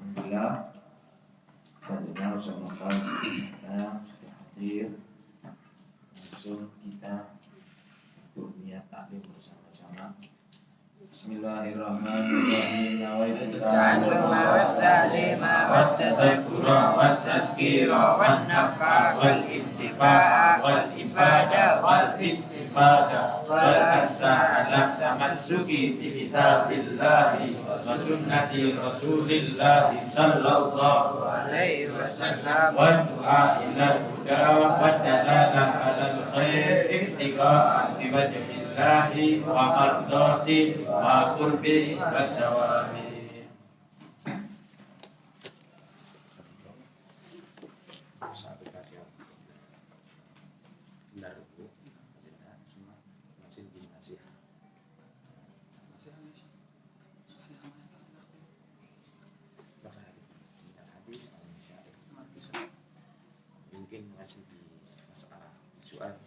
Alhamdulillah, terdengar semoga kita sudah hadir langsung kita untuk niat taklim bersama-sama. Bismillahirrahmanirrahim. Nawaitu ta'alluma wa ta'lima wa tadhakkura wa tadhkira wan nafa wal intifa'a wal ifada wal istifada wal asa ala tamassuki bi kitabillahi wa sunnati rasulillahi sallallahu alaihi wasallam wa du'a ila huda wa dalala ala al-khair ibtiqa'a bi wajhi Allahi wa mardati wa qurbi wasawami. Mungkin masih di masalah soal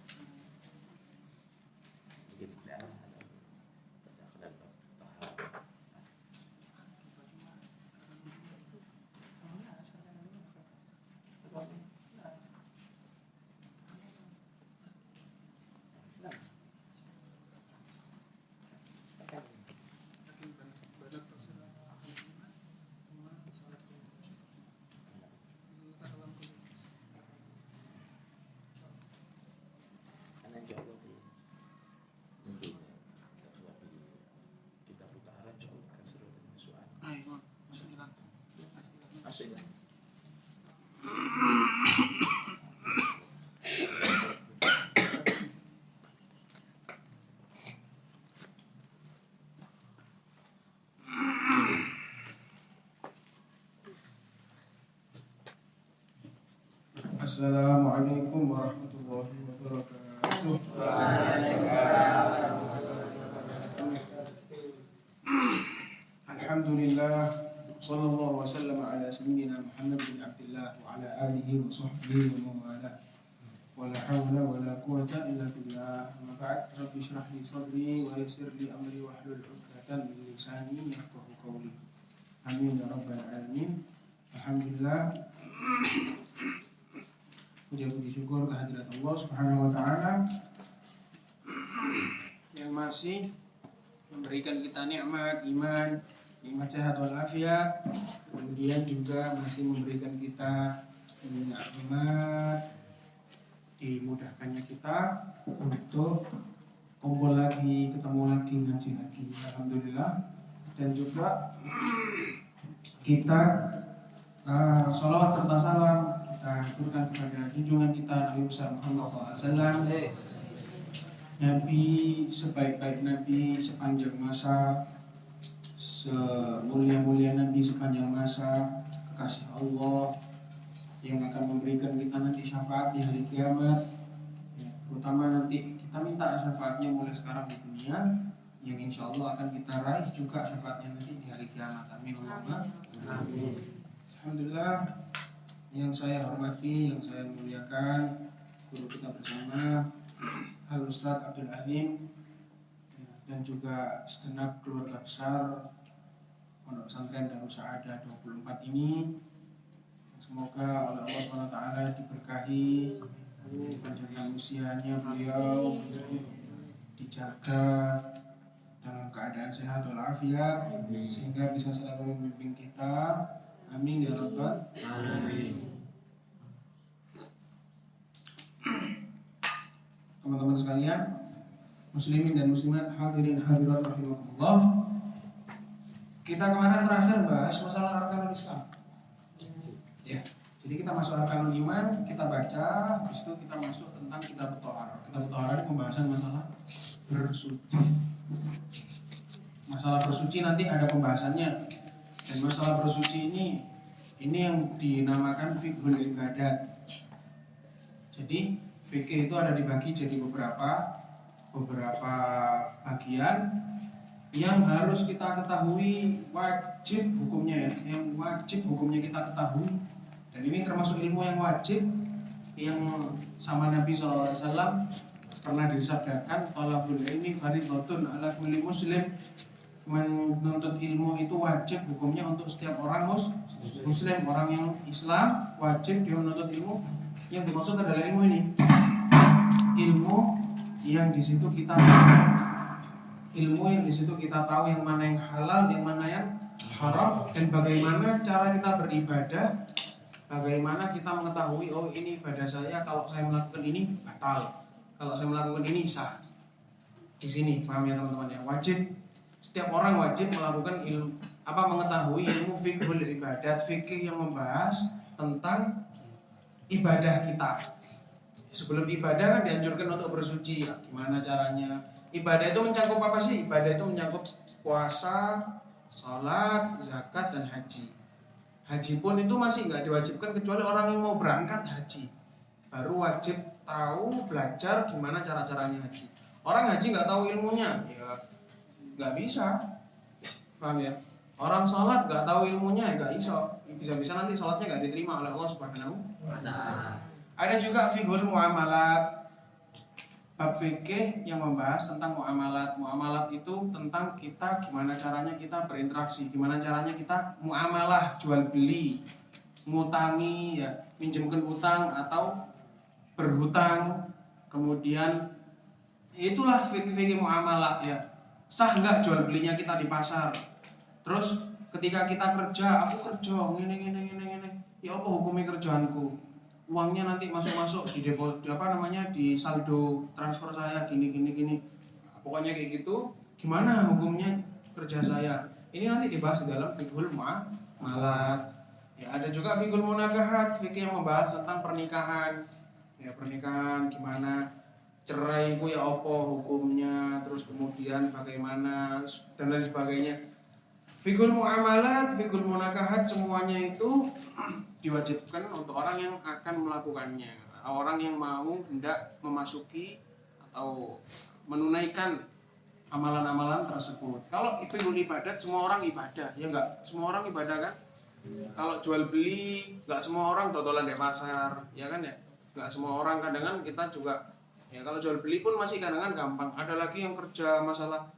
Assalamualaikum warahmatullahi wabarakatuh. Alhamdulillah, sallallahu wasallam ala sayyidina Muhammad bin Abdullah wa ala alihi wa sahbihi wa mawala. Wa la hawla wa la quwwata illa billah. Amma ba'd, rabbi shrah li sadri wa yassir li amri wa hlul 'uqdatam min lisani yafqahu qawli. Amin ya rabbal alamin. Alhamdulillah. Puji syukur kehadirat Allah Subhanahu wa taala yang masih memberikan kita nikmat iman, nikmat sehat walafiat, kemudian juga masih memberikan kita nikmat dimudahkannya kita untuk kumpul lagi, ketemu lagi, ngaji lagi. Alhamdulillah. Dan juga kita sholawat serta salam kita haturkan kepada junjungan kita Nabi besar Muhammad SAW, Nabi sebaik-baik Nabi sepanjang masa, semulia-mulia Nabi sepanjang masa, kekasih Allah yang akan memberikan kita nanti syafaat di hari kiamat, ya, terutama nanti kita minta syafaatnya mulai sekarang di dunia, yang insya Allah akan kita raih juga syafaatnya nanti di hari kiamat. Amin Allahumma amin. Alhamdulillah. Yang saya hormati, yang saya muliakan, guru kita bersama Al Ustaz Abdul Alim, dan juga segenap keluarga besar Pondok Pesantren Darus Saadah 24 ini. Semoga oleh Allah SWT diberkahi, dipanjangkan usianya beliau, dijaga dalam keadaan sehat walafiat, sehingga bisa selalu membimbing kita. Amin ya rabbal alamin. Teman-teman sekalian, muslimin dan muslimat, hadirin hadirat rahimakumullah. Kita kemarin terakhir bahas masalah arkanul Islam. Ya, jadi kita masuk arkanul iman, kita baca, habis itu kita masuk tentang kitab thaharah. Kitab thaharah ini pembahasan masalah bersuci. Masalah bersuci nanti ada pembahasannya. Dan masalah bersuci ini yang dinamakan fiqhul ibadat. Jadi fikih itu ada dibagi jadi beberapa bagian yang harus kita ketahui, wajib hukumnya ya, yang wajib hukumnya kita ketahui. Dan ini termasuk ilmu yang wajib yang sama Nabi SAW pernah disabdakan talabul ilmi fardhatun ala kulli muslim, menuntut ilmu itu wajib hukumnya untuk setiap orang muslim, orang yang Islam wajib dia menuntut ilmu. Yang dimaksud adalah ilmu ini, ilmu yang di situ kita tahu yang mana yang halal, yang mana yang haram, dan bagaimana cara kita beribadah, bagaimana kita mengetahui oh ini ibadah saya, kalau saya melakukan ini batal, kalau saya melakukan ini sah. Di sini paham ya teman-teman ya, wajib setiap orang wajib melakukan mengetahui ilmu fiqhul ibadat, fikih yang membahas tentang ibadah kita. Sebelum ibadah kan dianjurkan untuk bersuci ya. Gimana caranya? Ibadah itu mencakup apa sih? Ibadah itu mencakup puasa, salat, zakat, dan haji. Haji pun itu masih nggak diwajibkan kecuali orang yang mau berangkat haji, baru wajib tahu belajar gimana cara-caranya haji. Orang haji nggak tahu ilmunya ya nggak bisa, paham ya? Orang salat nggak tahu ilmunya nggak bisa nanti salatnya nggak diterima oleh Allah Subhanahu wa Ta'ala. Ada juga fiqhul muamalat, bab fikih yang membahas tentang muamalat. Muamalat itu tentang kita gimana caranya kita berinteraksi, gimana caranya kita muamalah, jual beli, ngutangi ya, minjemkan hutang atau berhutang. Kemudian itulah fikih muamalah ya. Sah enggak jual belinya kita di pasar. Terus ketika kita kerja, aku kerja ngene. Ya apa hukumnya kerjaanku? Uangnya nanti masuk di depo di saldo transfer saya gini. Pokoknya kayak gitu. Gimana hukumnya kerja saya? Ini nanti dibahas dalam fiqhul muamalat. Ya, ada juga fiqhul munakahat, fikih yang membahas tentang pernikahan. Ya, pernikahan gimana? Cerai itu ya apa hukumnya? Terus kemudian bagaimana dan lain sebagainya. Fiqhul muamalat, fiqhul munakahat, semuanya itu diwajibkan untuk orang yang akan melakukannya, orang yang mau hendak memasuki atau menunaikan amalan-amalan tersebut. Kalau fiqhul ibadat, semua orang ibadah, ya enggak? Semua orang ibadah kan? Kalau jual beli, enggak semua orang dodolan di pasar, ya kan ya? Enggak semua orang, kadang-kadang kita juga ya kalau jual beli pun masih kadang-kadang gampang. Ada lagi yang kerja masalah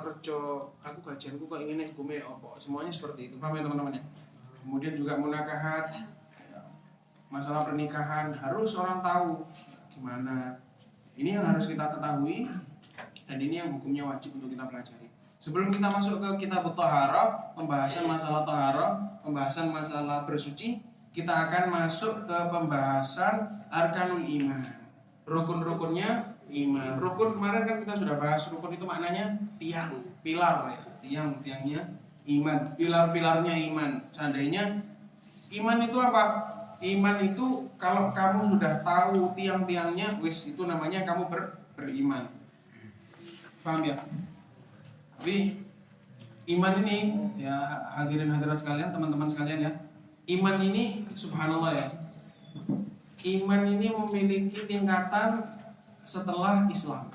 kerja, aku gajianku kok ingin hukumnya apa, semuanya seperti itu, paham ya teman-teman ya. Kemudian juga munakahat, masalah pernikahan harus orang tahu gimana. Ini yang harus kita ketahui dan ini yang hukumnya wajib untuk kita pelajari. Sebelum kita masuk ke kitab thaharah, pembahasan masalah thaharah, pembahasan masalah bersuci, kita akan masuk ke pembahasan arkanul iman, rukun-rukunnya iman. Rukun kemarin kan kita sudah bahas, rukun itu maknanya tiang, pilar ya, tiangnya iman, pilar-pilarnya iman. Seandainya iman itu apa? Iman itu kalau kamu sudah tahu tiang-tiangnya, itu namanya kamu beriman. Paham ya? Tapi iman ini ya hadirin hadirat sekalian, teman-teman sekalian ya. Iman ini subhanallah ya. Iman ini memiliki tingkatan setelah Islam.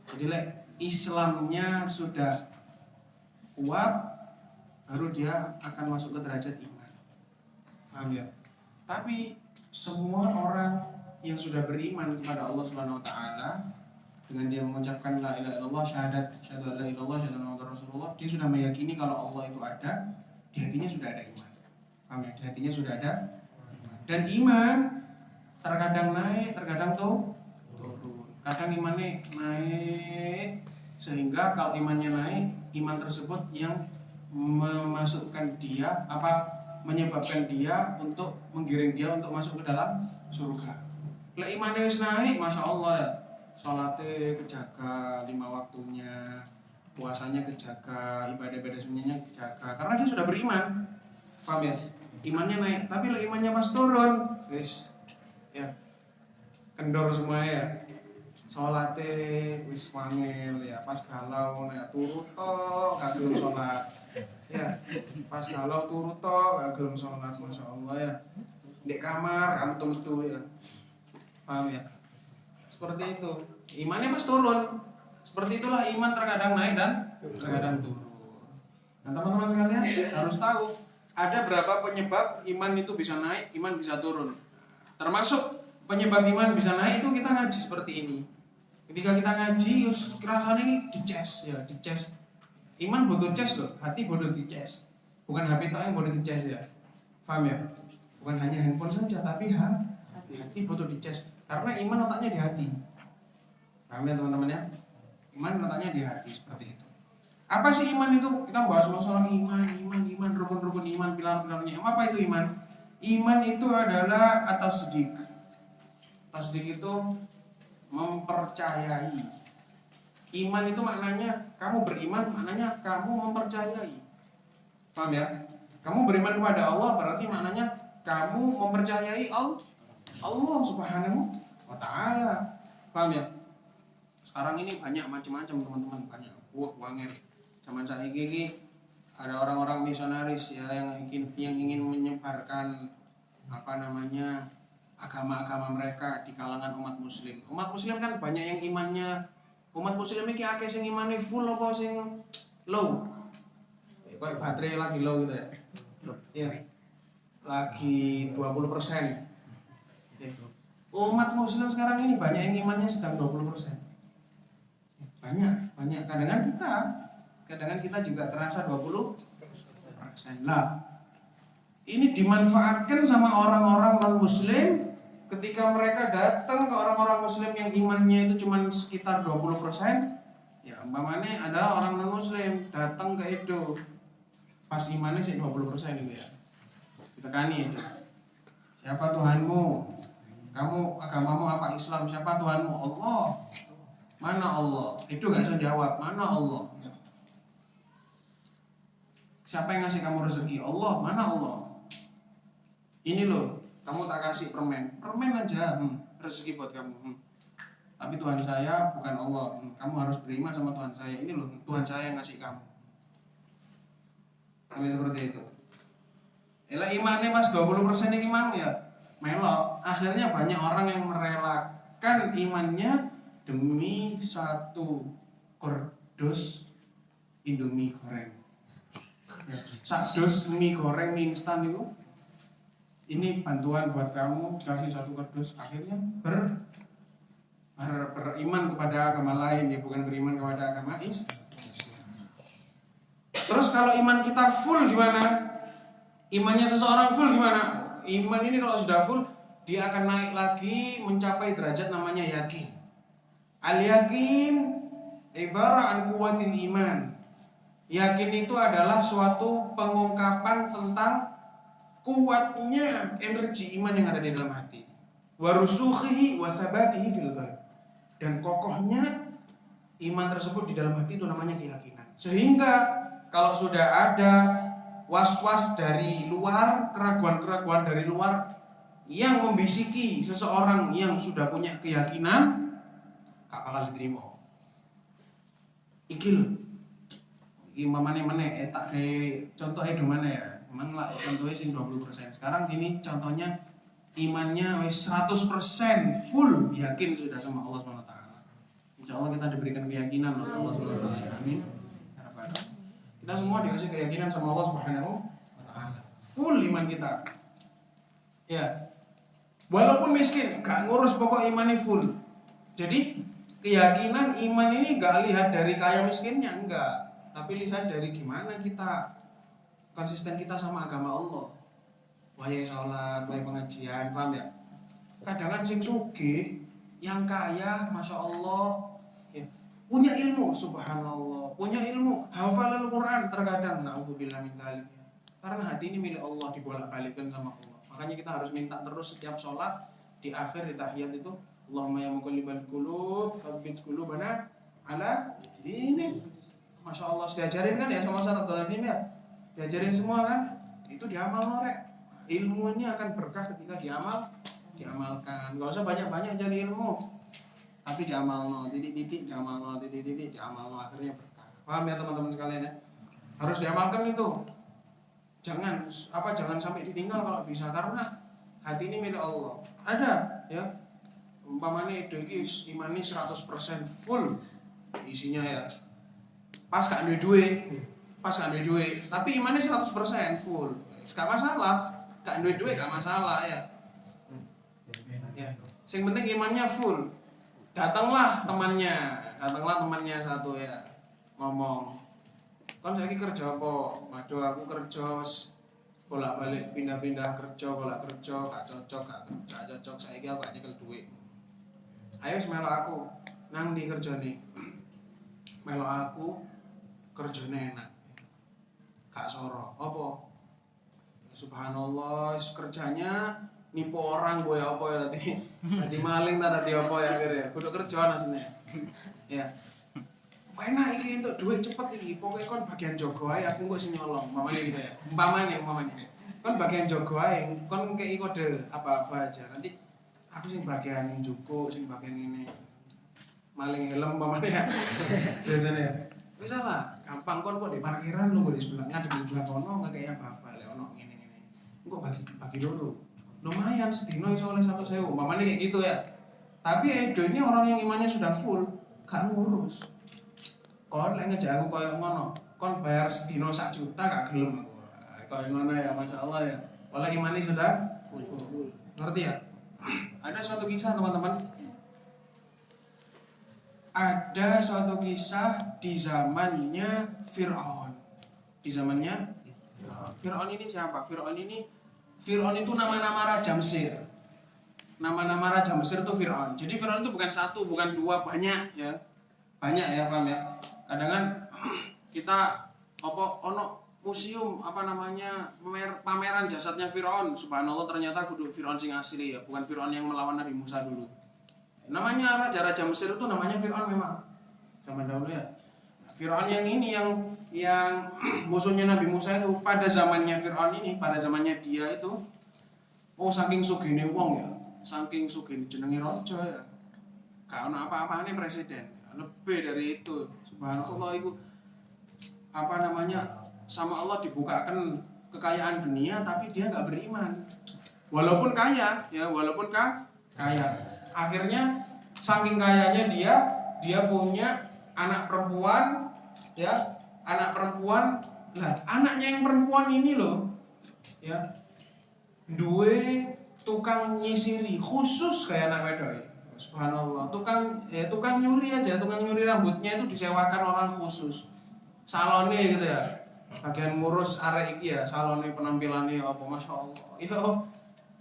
Jadi Islamnya sudah kuat, baru dia akan masuk ke derajat iman. Paham ya? Tapi semua orang yang sudah beriman kepada Allah Subhanahu wa Ta'ala, dengan dia mengucapkan la ilaha illallah, syahadu la ilaha illallah, syahadu anna Rasulullah, dia sudah meyakini kalau Allah itu ada, di hatinya sudah ada iman. Paham ya? Di hatinya sudah ada iman. Dan iman terkadang naik, terkadang turun. Kadang imannya naik, sehingga kalau imannya naik, iman tersebut yang memasukkan dia, menyebabkan dia untuk menggiring dia untuk masuk ke dalam surga. Kalau imannya naik, masya Allah ya, sholatnya kejaga 5 waktunya, puasanya kejaga, ibadah-ibadah semuanya kejaga, karena dia sudah beriman. Paham ya? Imannya naik, tapi kalau imannya pas turun, guys, ya kendor semua ya. Sholatnya wis wangel ya, pas galau ya turut toh gak gelem sholat ya, pas galau turut toh gak gelem sholat, masya Allah ya. Di kamar kamu tuh ya, paham ya? Seperti itu. Imannya pas turun. Seperti itulah iman terkadang naik dan terkadang turun. Nah teman-teman sekalian harus tahu ada berapa penyebab iman itu bisa naik, iman bisa turun. Termasuk penyebab iman bisa naik itu kita ngaji seperti ini. Ketika kita ngaji, rasanya ini dices ya, dices. Iman butuh ces loh, hati butuh dices. Bukan HP tok yang butuh dices ya. Paham ya? Bukan hanya handphone saja, tapi hati butuh dices. Karena iman letaknya di hati. Paham ya teman-teman ya? Iman letaknya di hati seperti itu. Apa sih iman itu? Kita bahas masalah iman, rukun-rukun iman, pilar-pilarnya. Apa itu iman? Iman itu adalah at-tasdiq. Tasdiq itu mempercayai. Iman itu maknanya kamu beriman, maknanya kamu mempercayai. Paham ya? Kamu beriman kepada Allah berarti maknanya kamu mempercayai Allah Subhanahu wa ta'ala. Paham ya? Sekarang ini banyak macam-macam teman-teman, banyak. Wanger. Zaman saat ini ada orang-orang misionaris ya yang ingin menyebarkan agama-agama mereka di kalangan umat muslim. Umat muslim kan banyak yang imannya, umat muslim ini akeh sing imane full apa sing low. Kayak baterai lagi low gitu ya. Iya. Lagi 20%. Umat muslim sekarang ini banyak yang imannya sedang 20%. Banyak. Kadang kita juga terasa 20%. Lah, ini dimanfaatkan sama orang-orang non-muslim ketika mereka datang ke orang-orang muslim yang imannya itu cuma sekitar 20%. Ya, umpamanya ada orang non-muslim datang ke Edo, pas imannya sih 20% gitu ya. Ditekani itu. Siapa Tuhanmu? Kamu agamamu apa? Islam. Siapa Tuhanmu? Allah. Mana Allah? Itu gak bisa jawab. Mana Allah? Siapa yang ngasih kamu rezeki? Allah. Mana Allah? Ini loh, kamu tak kasih permen aja, rezeki buat kamu. Tapi Tuhan saya bukan Allah. Kamu harus beriman sama Tuhan saya. Ini loh, Tuhan saya yang ngasih kamu. Sampai seperti itu. Elah imannya mas 20% ini iman ya melok. Akhirnya banyak orang yang merelakan imannya demi satu kardus Indomie goreng. Sadus mie goreng mie instan itu. Ini bantuan buat kamu, kasih satu kardus. Akhirnya beriman kepada agama lain, ya bukan beriman kepada agama Islam. Terus kalau iman kita full gimana? Imannya seseorang full gimana? Iman ini kalau sudah full, dia akan naik lagi mencapai derajat namanya yakin. Al-yakin ibarat an quwwatil iman. Yakin itu adalah suatu pengungkapan tentang kuatnya energi iman yang ada di dalam hati. Wa rusukhihi wa thabatihi fil qalb. Dan kokohnya iman tersebut di dalam hati itu namanya keyakinan. Sehingga kalau sudah ada was-was dari luar, keraguan-keraguan dari luar yang membisiki seseorang yang sudah punya keyakinan, gak bakal diterima. Iki lho. Iki mamane tak contohnya di mana ya? Memang lah contohnya sing 20%. Sekarang ini contohnya imannya 100% full yakin sudah sama Allah SWT. Insya Allah kita diberikan keyakinan oleh Allah SWT. Amin. Kita semua dikasih keyakinan sama Allah SWT. Full iman kita. Ya. Walaupun miskin, gak ngurus pokok imannya full. Jadi keyakinan iman ini gak lihat dari kaya miskinnya, enggak. Tapi lihat dari gimana kita konsisten kita sama agama Allah. Wahai sholat, wahai pengajian, paham ya? Kadang-kadang sing sugih, yang kaya, masya Allah, ya, punya ilmu, subhanallah, punya ilmu, hafal Al-Quran terkadang, na'udzubillah min dzalik. Karena hati ini milik Allah, dibolak-balikkan sama Allah. Makanya kita harus minta terus setiap sholat, di akhir di tahiyat itu, Allahumma ya muqallibal qulub, tsabbit qulubana ala dinik. Masya Allah, diajarin kan ya sama syarat ini ya. Diajarin semua kan, itu diamal norek. Ilmu ini akan berkah ketika diamalkan. Gak usah banyak-banyak cari ilmu, tapi diamal titik-titik, diamal titik-titik, diamal akhirnya berkah. Paham ya teman-teman sekalian ya? Harus diamalkan itu. Jangan sampai ditinggal kalau bisa, karena hati ini milik Allah. Ada ya, umpamanya ini imani 100% full isinya ya. Pas gak ada duit, tapi imannya 100% full, gak masalah. Gak ada duit gak masalah ya. Yang penting imannya full. Datanglah temannya satu ya, ngomong, kan saya kerja apa? Waduh aku kerja bolak-balik pindah-pindah kerja, gak cocok, saya aku gak nyekel duit. Ayo melok aku, nang di kerja nih, melok aku kerjanya enak, gak soro, apa? Subhanallah, kerjanya nipu orang gue apa ya tadi maling tadi apa ya akhirnya kudu kerjaan aslinya ya enak ini untuk duit cepet ini pokoknya kan bagian jogo aja aku sih nyolong mamanya gitu ya umpamanya kan bagian jogo aja kan kayak kode apa aja nanti aku sih bagian jogo sih bagian ini maling helm mamanya biasanya bisa lah gampang kan kok di parkiran lu di sebelah ngadep di sebelah kono nggak kayak apa-apa le ono ini kok bagi dulu lumayan sedino iso oleh 1.000 umpamanya kayak gitu ya tapi Edo ini orang yang imannya sudah full gak ngurus kon lek ngejak aku koyo ngono kon bayar sedino 1 juta gak gelem aku koyo ngono ya Masya Allah ya oleh imannya sudah full ngerti ya ada suatu kisah teman-teman ada suatu kisah di zamannya Fir'aun Fir'aun ini siapa? Fir'aun itu nama-nama Raja Mesir. Nama-nama Raja Mesir itu Fir'aun. Jadi Fir'aun itu bukan satu, bukan dua, banyak ya. Banyak ya, paham ya? Kadang kan kita ono museum pameran jasadnya Fir'aun. Subhanallah ternyata kudu Fir'aun sing asli ya, bukan Fir'aun yang melawan Nabi Musa dulu. Namanya raja-raja Mesir itu namanya Fir'aun memang. Zaman dahulu ya. Fir'aun yang ini yang musuhnya Nabi Musa itu pada zamannya Fir'aun ini, pada zamannya dia itu saking sugihne wong ya, saking sugihne jenenge raja ya. Gak ono apa-apane presiden. Lebih dari itu. Subhanallah itu sama Allah dibukakan kekayaan dunia tapi dia enggak beriman. Walaupun kaya. Akhirnya saking kayanya dia punya anak perempuan ya, lah anaknya yang perempuan ini loh ya duwe tukang nyisiri khusus kayak anak wedok. Subhanallah, tukang nyuri rambutnya itu disewakan orang khusus salonnya gitu ya, bagian ngurus arek iki ya, salonnya penampilannya apa Masya Allah itu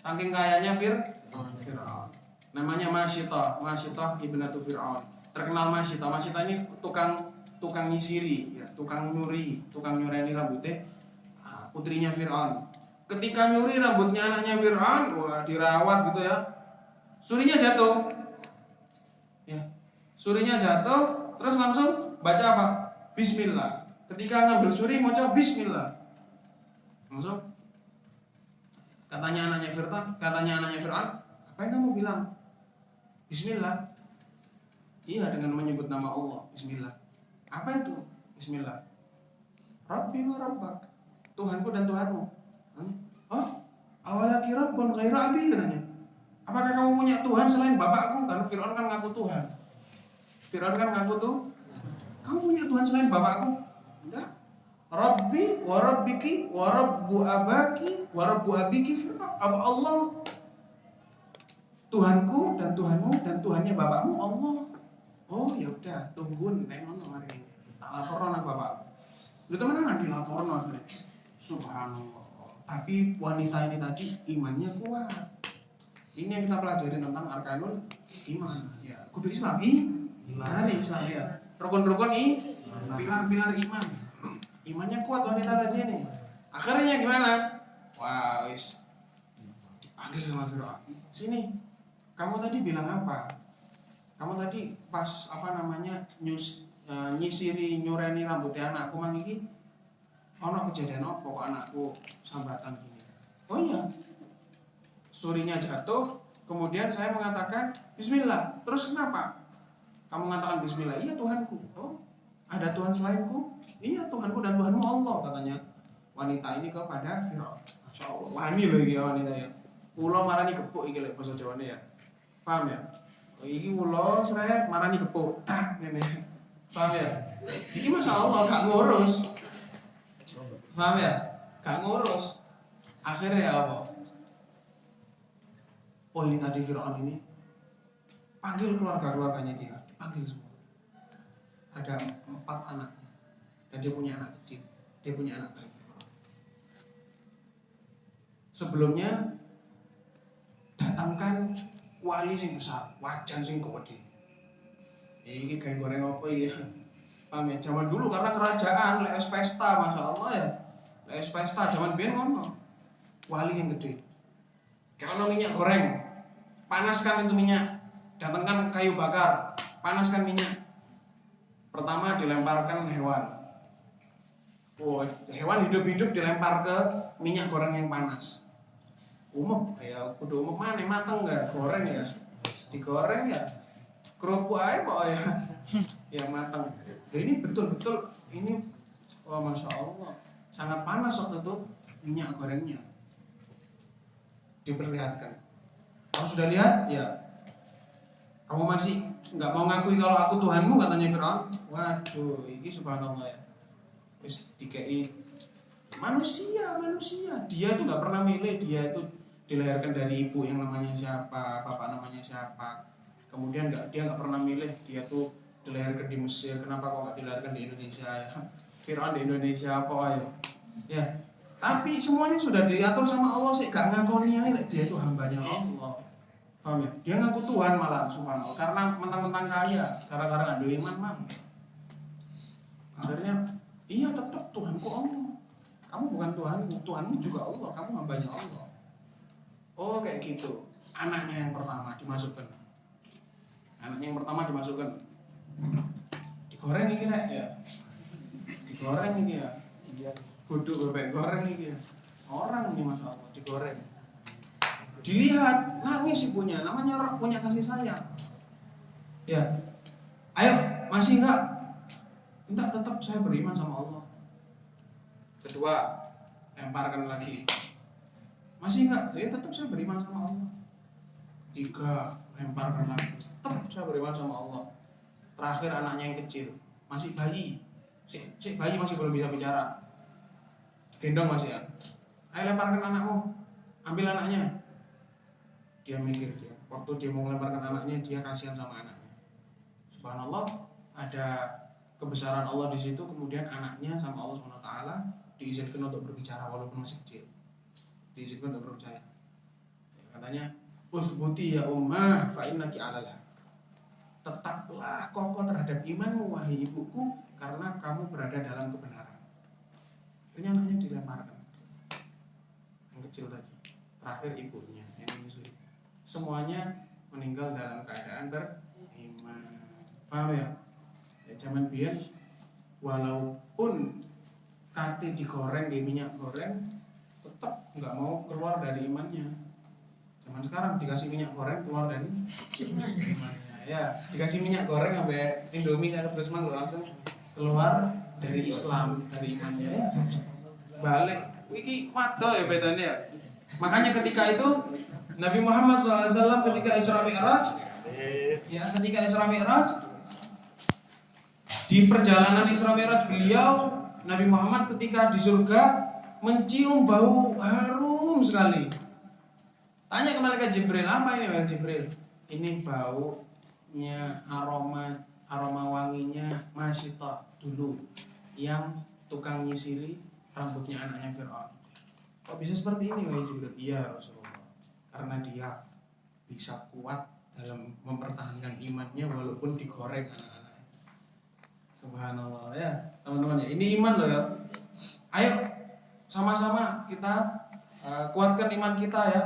saking kayanya Fir'aun. Namanya Masyitah ibnatu Fir'aun. Terkenal Masyitah ini tukang nyisiri ya, tukang nyureni rambutnya putrinya Fir'aun. Ketika nyuri rambutnya anaknya Fir'aun, wah dirawat gitu ya. Surinya jatuh, terus langsung baca apa? Bismillah. Ketika ngambil suri mau coba Bismillah. Langsung katanya anaknya Fir'aun, apa yang kamu bilang? Bismillah. Iya, dengan menyebut nama Allah. Bismillah. Apa itu? Bismillah. Rabbi wa rabbak. Tuhanku dan Tuhanmu. Awalaki rabbun ghairu abi katanya. Apakah kamu punya Tuhan selain bapakku? Karena Fir'aun kan ngaku Tuhan. Kamu punya Tuhan selain bapakku? Enggak. Rabbi wa rabbiki wa rabbu abaki wa rabbu abiki Fir'aun. Allah. Tuhanku dan Tuhanmu dan Tuhannya bapakmu Allah. Oh ya udah, tungguin nono hari ini. Tak laporan nang bapak. Lu temenan dilaporan akhirnya. Subhanallah. Tapi wanita ini tadi imannya kuat. Ini yang kita pelajari tentang arkanul iman. Ya, kudu Islam. Iman Islam ya. Rukun-rukun pilar-pilar iman. Imannya kuat wanita tadi ini. Akhirnya gimana? Wah, wis dipanggil sama Fir'aun. Sini. Kamu tadi bilang apa? Kamu tadi pas nyisiri nyureni rambutnya anakku mang iki ono kejadian apa kok anakku sambatan gini. Oh iya. Surinya jatuh, kemudian saya mengatakan bismillah. Terus kenapa? Kamu mengatakan bismillah? Iya Tuhanku. Oh, ada Tuhan selainku? Iya Tuhanku dan Tuhanmu Allah katanya wanita ini kepada Fir'aun. Masya Allah. Wani loh iki wanita ya. Kula marani gepuk iki lek basa Jawane ya. Paham ya? Iki kula seret marani gepuk. Tak ngene. Paham ya? Iki Masya Allah gak ngurus. Paham ya? Gak ngurus. Akhirnya apa? Oh ini tadi Fir'aun ini panggil keluarga-keluarganya dia, dipanggil semua. Ada 4 anaknya, dan dia punya anak kecil, dia punya anak bayi. Sebelumnya datangkan wali sing besar, wajan sing gede. Ini kayak goreng apa ya? Paham ya? Zaman dulu karena kerajaan, lek pesta, masya Allah ya. Lek pesta zaman biyen ngono. Wali yang gede. Kalau minyak goreng, panaskan itu minyak. Datangkan kayu bakar, panaskan minyak. Pertama dilemparkan hewan. Oh, hewan hidup-hidup dilempar ke minyak goreng yang panas. Umum, ya kudu umum mana mateng enggak? Goreng ya. Digoreng ya. Kerupuk aja kok ya. Yang mateng. Nah, ini betul-betul ini wah masya Allah sangat panas waktu itu minyak gorengnya. Diperlihatkan. Kamu sudah lihat? Ya. Kamu masih nggak mau ngakui kalau aku Tuhanmu, katanya Firaun. Waduh, ini subhanallah ya. Wis dikei manusia. Dia tuh nggak pernah milih, dia itu dilahirkan dari ibu yang namanya siapa, bapak namanya siapa. Kemudian dia nggak pernah milih, dia tuh dilahirkan di Mesir. Kenapa kok nggak dilahirkan di Indonesia ya? Firaun di Indonesia apa ya? Ya. Tapi semuanya sudah diatur sama Allah sih, gak ngakoni aja dia itu hambanya Allah. Paham ya? Dia ngaku Tuhan malah subhanallah karena mentang-mentang kaya, gara-gara nggak ada iman mah. Akhirnya iya tetap Tuhanku Allah. Kamu bukan Tuhanku, Tuhanmu juga Allah, kamu hambanya Allah. Oh kayak gitu. Anaknya yang pertama dimasukkan. Digoreng ini kira ya. Digoreng ini ya. Guduk bebek goreng ini ya. Orang ini masya Allah digoreng. Dilihat nangis ibunya, namanya orang punya kasih sayang. Ya, ayo masih enggak? Enggak, tetap saya beriman sama Allah. Kedua, lemparkan lagi. Masih enggak? Ya tetap saya beriman sama Allah. 3, lemparkan lagi. Tetap saya beriman sama Allah. Terakhir anaknya yang kecil, masih bayi. Si bayi masih belum bisa bicara. Gendong masih ya. Ayo lemparkan anakmu. Ambil anaknya. Dia mikir dia. Waktu dia mau melemparkan anaknya, dia kasihan sama anaknya. Subhanallah, ada kebesaran Allah di situ. Kemudian anaknya sama Allah SWT diizinkan untuk berbicara walaupun masih kecil. Diizinkan untuk berbicara. Katanya, "Uthbuti ya ummah fa innaki 'alal haq." Tetaplah kokoh terhadap imanmu wahai ibuku, karena kamu berada dalam kebenaran. Akhirnya anaknya dilemparkan. Yang kecil tadi. Terakhir ibunya yang menyusui. Semuanya meninggal dalam keadaan beriman. Paham ya? Ya zaman biyen walaupun kate digoreng di minyak goreng, tetap nggak mau keluar dari imannya. Zaman sekarang dikasih minyak goreng keluar dari imannya. Ya, dikasih minyak goreng sampai Indomie kayak terus langsung keluar dari Islam, dari imannya. Ya. Balik, iki waduh ya bedanya ya. Makanya ketika itu Nabi Muhammad SAW ketika Isra Mi'raj, di perjalanan Isra Mi'raj beliau, Nabi Muhammad ketika di surga mencium bau harum sekali. Tanya ke malaikat Jibril, apa ini malaikat Jibril? Ini baunya aroma wanginya Masyitah dulu yang tukang nyisiri rambutnya anaknya Fir'aun. Kok bisa seperti ini wahai Jibril? Iya Rasulullah. Karena dia bisa kuat dalam mempertahankan imannya walaupun digoreng anak-anak. Subhanallah ya teman-teman ya. Ini iman loh ya. Ayo sama-sama kita kuatkan iman kita ya.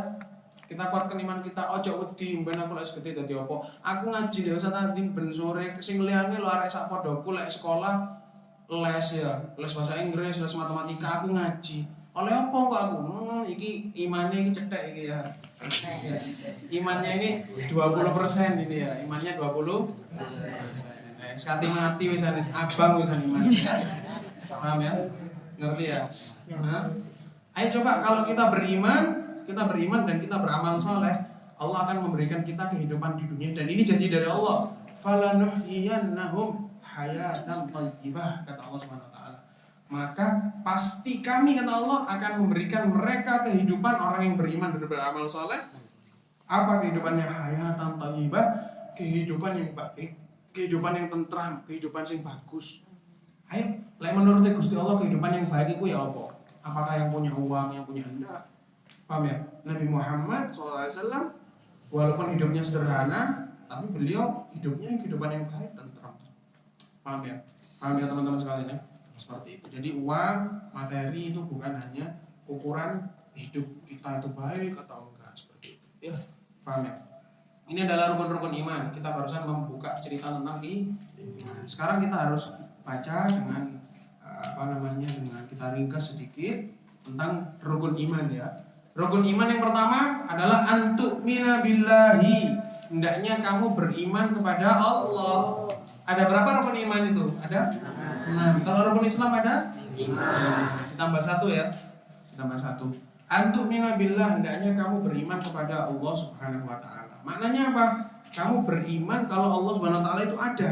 Kita kuatkan iman kita. Ojo wedi ben aku lek gede dadi apa? Aku ngaji lho Ustaz ben sore sing liyane lho arek sak podhoku lek sekolah les ya, les bahasa Inggris, les matematika aku ngaji. Oleh apa kok aku? Iki imannya iki cetek iki ya. Imannya ini 20% ini ya. Imannya 20%. Sekati mati wis abang wis iman. Paham ya? Ngerti ya? Nah, ayo coba kalau kita beriman dan kita beramal soleh, Allah akan memberikan kita kehidupan di dunia dan ini janji dari Allah. Falanuhyiyannahum hayatan thayyibah kata Allah Subhanahu wa taala. Maka pasti kami kata Allah akan memberikan mereka kehidupan orang yang beriman dan beramal soleh. Apa kehidupannya? Hayatan thayyibah, kehidupan yang baik, kehidupan yang tentram, kehidupan yang bagus. Ayo, lek menurut Gusti Allah kehidupan yang baik itu ya apa? Apakah yang punya uang, yang punya hendak? Paham ya? Nabi Muhammad SAW walaupun hidupnya sederhana, tapi beliau hidupnya kehidupan yang baik, tentram. Paham ya? Paham ya teman-teman sekalian ya? Seperti itu. Jadi uang, materi itu bukan hanya ukuran hidup kita itu baik atau enggak, seperti itu. Ya, paham ya? Ini adalah rukun-rukun iman. Kita barusan membuka cerita tentang iman. Sekarang kita harus baca dengan dengan kita ringkas sedikit tentang rukun iman ya. Rukun iman yang pertama adalah antu'mina billahi. Hendaknya kamu beriman kepada Allah. Ada berapa rukun iman itu? Ada 6. Kalau rukun Islam ada 5. Ditambah 1 ya. Ditambah 1. Antu'mina billah, hendaknya kamu beriman kepada Allah Subhanahu wa taala. Maknanya apa? Kamu beriman kalau Allah Subhanahu wa taala itu ada.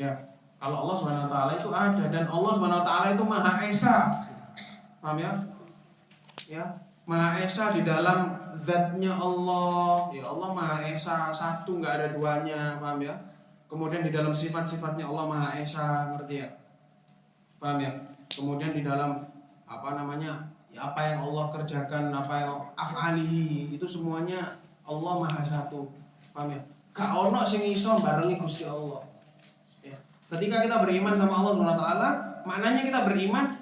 Ya. Kalau Allah Subhanahu wa taala itu ada dan Allah Subhanahu wa taala itu Maha Esa. Paham ya? Ya, Maha Esa di dalam zatnya Allah. Ya Allah Maha Esa, satu enggak ada duanya, paham ya? Kemudian di dalam sifat-sifatnya Allah Maha Esa, ngerti ya? Paham ya? Kemudian di dalam apa yang Allah kerjakan, apa yang af'alihi, itu semuanya Allah Maha Satu. Paham ya? Gak ono sing iso barengi Gusti Allah. Ya. Ketika kita beriman sama Allah Subhanahu wa taala, maknanya kita beriman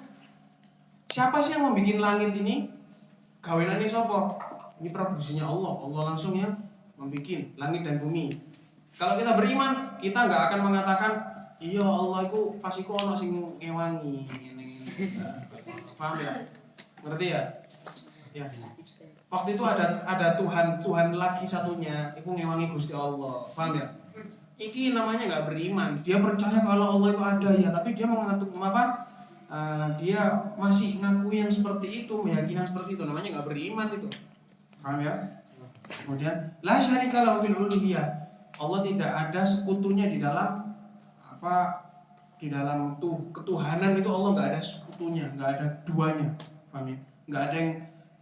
siapa sih yang membuat langit ini? Gawenane sapa? Ini produksinya Allah. Allah langsung yang membuat langit dan bumi. Kalau kita beriman, kita nggak akan mengatakan, iya Allah itu pasti kok ono sing ngewangi. Paham ya? Ngerti ya? Ya. Waktu itu ada Tuhan lagi satunya, itu ngewangi Gusti Allah. Paham ya? Iki namanya nggak beriman. Dia percaya kalau Allah itu ada ya, tapi dia dia masih ngaku yang seperti itu, meyakini seperti itu, namanya nggak beriman itu. Paham ya? Kemudian la syarika lahu fil uluhiyah. Allah tidak ada sekutunya di dalam ketuhanan itu. Allah nggak ada sekutunya, nggak ada duanya. Paham ya? Nggak ada yang